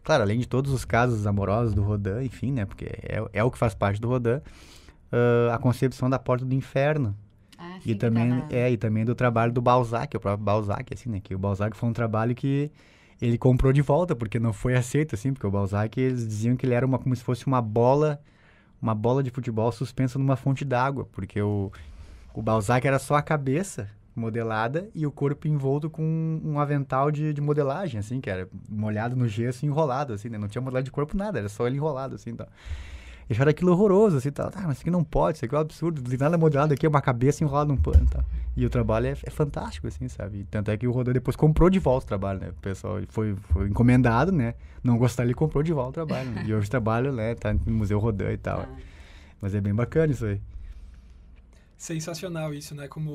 claro, além de todos os casos amorosos do Rodin, enfim, né? Porque é o que faz parte do Rodin, a concepção da Porta do Inferno. Sim, E também do trabalho do Balzac, o próprio Balzac, assim, né? Que o Balzac foi um trabalho que ele comprou de volta, porque não foi aceito, assim, porque o Balzac, eles diziam que ele era como se fosse uma bola de futebol suspensa numa fonte d'água, porque o Balzac era só a cabeça modelada e o corpo envolto com um avental de modelagem, assim, que era molhado no gesso e enrolado, assim, né? Não tinha modelagem de corpo, nada, era só ele enrolado, assim, então... E acharam aquilo horroroso, assim, tal. Mas isso aqui não pode, isso aqui é um absurdo, não tem nada modelado aqui, é uma cabeça enrolada num pano, tal. E o trabalho é fantástico, assim, sabe? Tanto é que o Rodin depois comprou de volta o trabalho, né? O pessoal foi encomendado, né? Não gostar, ele comprou de volta o trabalho, né? E hoje o trabalho, né, tá no Museu Rodin e tal. Mas é bem bacana isso aí. Sensacional isso, né? Como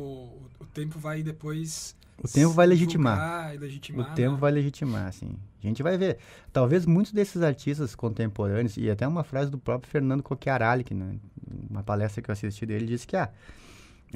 o tempo vai depois... O tempo vai legitimar. legitimar. O tempo vai legitimar, assim. A gente vai ver. Talvez muitos desses artistas contemporâneos, e até uma frase do próprio Fernando Cocchiarelli, que numa palestra que eu assisti dele, disse que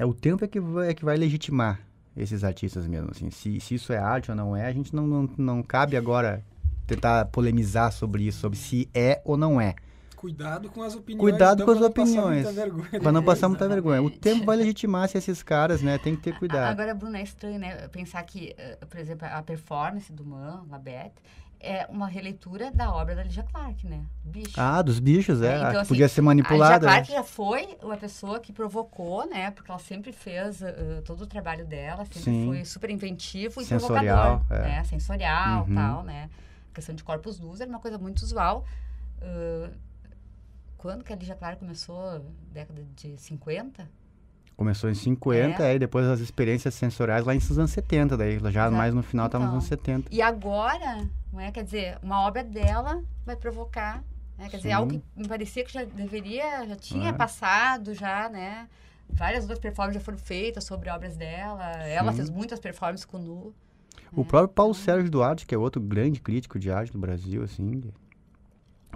o tempo é que vai legitimar esses artistas mesmo. Assim. Se isso é arte ou não é, a gente não cabe agora tentar polemizar sobre isso, sobre se é ou não é. Cuidado com as opiniões. Cuidado com as pra não opiniões. passar muita vergonha. Pra não passar muita vergonha. O tempo vai legitimar se esses caras, né? Tem que ter cuidado. Agora, Bruna, é estranho, né? Pensar que, por exemplo, a performance do Man, Labette, é uma releitura da obra da Lygia Clark, né? Bicho. Dos bichos, Então, que assim, podia ser manipulada. A Lygia Clark já foi uma pessoa que provocou, né? Porque ela sempre fez todo o trabalho dela, sempre Sim. foi super inventivo e Sensorial, provocador, né? Sensorial, Uhum. tal, né? A questão de corpos nus era uma coisa muito usual. Quando que a Lygia Clark começou? Década de 50? Começou em 50, aí depois as experiências sensoriais lá em anos 70, daí já Exato. mais no final estava nos Então, anos 70. E agora, não é? Quer dizer, uma obra dela vai provocar Quer dizer, algo que me parecia que já tinha passado, já, né? Várias outras performances já foram feitas sobre obras dela. Ela fez muitas performances com nu. O próprio Paulo Sérgio Duarte, que é outro grande crítico de arte do Brasil, assim,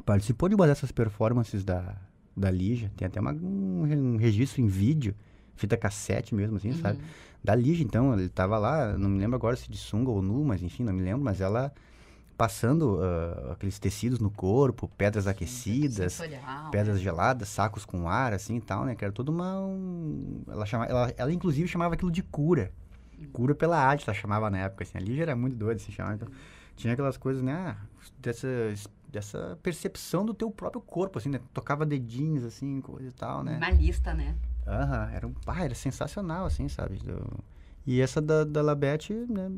participou de uma dessas performances da Lígia. Tem até um registro em vídeo, fita cassete mesmo, assim, sabe? Da Lígia, então, ele tava lá, não me lembro agora se de sunga ou nu, mas enfim, não me lembro, mas ela passando aqueles tecidos no corpo, pedras aquecidas, pedras geladas, sacos com ar, assim, e tal, né? Que era toda ela inclusive chamava aquilo de cura. Cura pela arte, ela chamava na época, assim. A Lígia era muito doida, assim, chamava. Então, tinha aquelas coisas, né? Dessa percepção do teu próprio corpo, assim, né? Tocava dedinhos, assim, coisa e tal, né? Minimalista, né? Era sensacional, assim, sabe? E essa da Labete, né?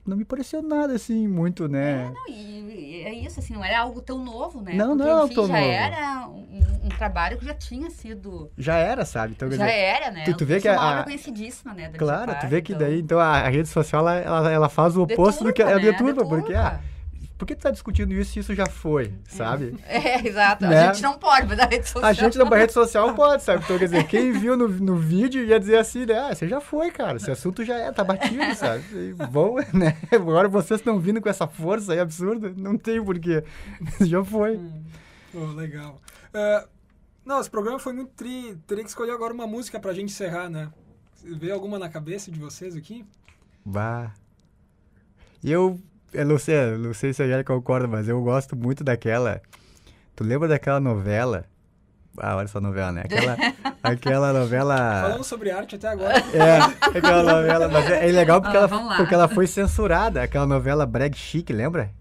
Não me pareceu nada, assim, muito, né? E é isso, assim, não era algo tão novo, né? Não, porque, não enfim, tão já novo. era um trabalho que já tinha sido... Já era, sabe? Então, já era, né? Tu vê que uma obra conhecidíssima, né? Da claro, Lígia tu vê Park, que daí, então, a rede social, ela faz o oposto do que ela deturpa, porque, por que tu tá discutindo isso se isso já foi, sabe? Exato. Né? A gente não pode, mas a rede social... A gente na rede social pode, sabe? Então, quer dizer, quem viu no vídeo ia dizer assim, né? Você já foi, cara. Esse assunto já tá batido, sabe? E bom, né? Agora vocês estão vindo com essa força aí absurda, não tem porquê. Já foi. Legal. Não, esse programa foi muito Teria que escolher agora uma música pra gente encerrar, né? Veio alguma na cabeça de vocês aqui? Eu não sei se a Angélica concorda, mas eu gosto muito daquela... Tu lembra daquela novela? Olha essa novela, né? Aquela novela... Falando sobre arte até agora. Aquela novela, mas é legal porque ela foi censurada, aquela novela Breg Chic, lembra?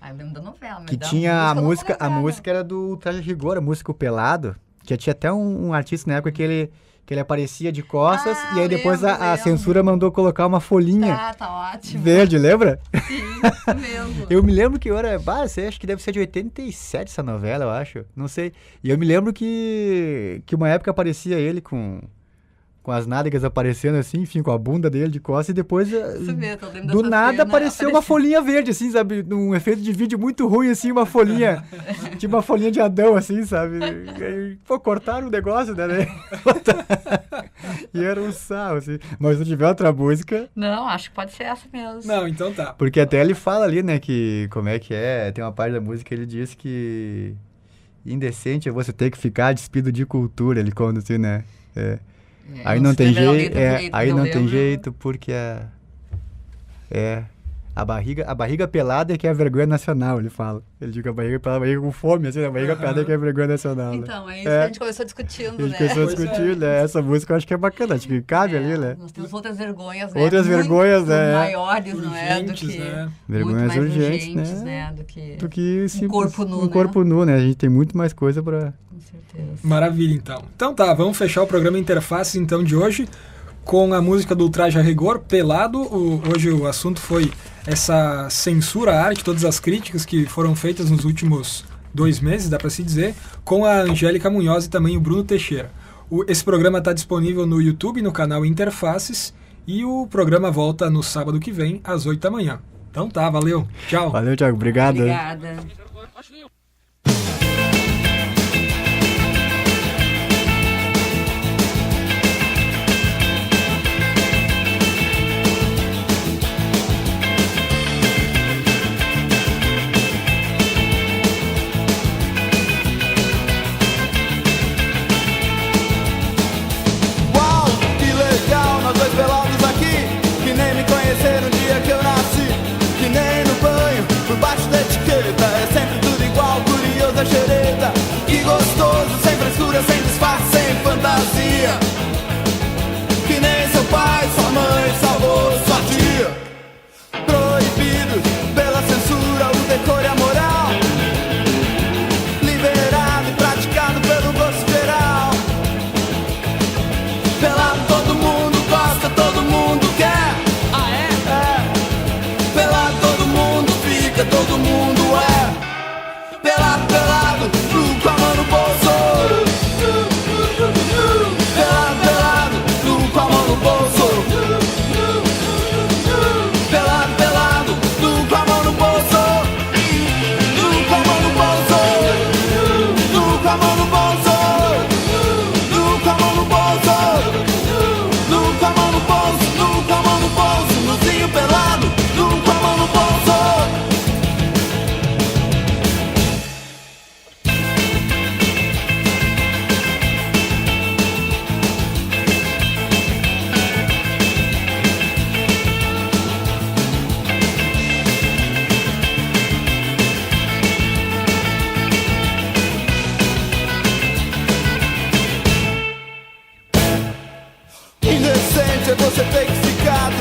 Eu lembro da novela, mas que tinha a música era do Traje a Rigor, a música O Pelado, que tinha até um artista na época que ele aparecia de costas e aí depois a censura mandou colocar uma folhinha tá ótimo. Verde, lembra? Sim, isso mesmo. Eu me lembro que eu era... acho que deve ser de 87 essa novela, eu acho. Não sei. E eu me lembro que uma época aparecia ele com as nádegas aparecendo assim, enfim, com a bunda dele de costas, e depois, do nada, apareceu uma folhinha verde, assim, sabe? Num efeito de vídeo muito ruim, assim, uma folhinha, tipo uma folhinha de Adão, assim, sabe? E aí, cortaram o negócio, né? E era um sarro, assim. Mas se tiver outra música... Não, acho que pode ser essa mesmo. Não, então tá. Porque até ele fala ali, né, que como é que é, tem uma parte da música que ele diz que indecente é você ter que ficar despido de cultura, ele conta assim, né? Aí não tem jeito, aí não tem jeito, porque a barriga pelada é que é a vergonha nacional, ele fala. Ele diz que a barriga pelada, a barriga com fome, assim, a barriga pelada é que é a vergonha nacional. Então, é isso que a gente começou discutindo, né? A gente começou discutindo, né? Essa música eu acho que é bacana, acho que cabe ali, né? Nós temos outras vergonhas, né? Outras vergonhas, né? Maiores, não é? Do que... Né? Vergonhas urgentes, né? Do que um corpo nu, um corpo nu, né? A gente tem muito mais coisa pra... Com certeza. Maravilha, então. Então tá, vamos fechar o programa Interfaces, então, de hoje, com a música do Traje a Rigor, Pelado. Hoje o assunto foi essa censura à arte, todas as críticas que foram feitas nos últimos 2 meses, dá pra se dizer, com a Angélica Munhoz e também o Bruno Teixeira. Esse programa está disponível no YouTube, no canal Interfaces, e o programa volta no sábado que vem, às 8 da manhã. Então tá, valeu, tchau. Valeu, Thiago, obrigado. Obrigada. Nós dois pelados aqui, que nem me conheceram no dia que eu nasci, que nem no banho, por baixo da etiqueta, é sempre tudo igual, curioso a xereta. Que gostoso, sem frescura, sem disfarce, sem fantasia. Que nem seu pai, sua mãe, seu avô, sua tia. Proibido pela censura, o decoro e a moral. Liberado e praticado pelo gosto geral. Pelado todo mundo gosta, todo mundo quer. Pelado todo mundo fica, todo mundo é. Pelado, pelado, nu com a mão no bolso. Pelado, pelado, nu com a mão no bolso. Pelado, pelado, nu com a mão no bolso. Nu com a mão no bolso. fazer você ter que ficar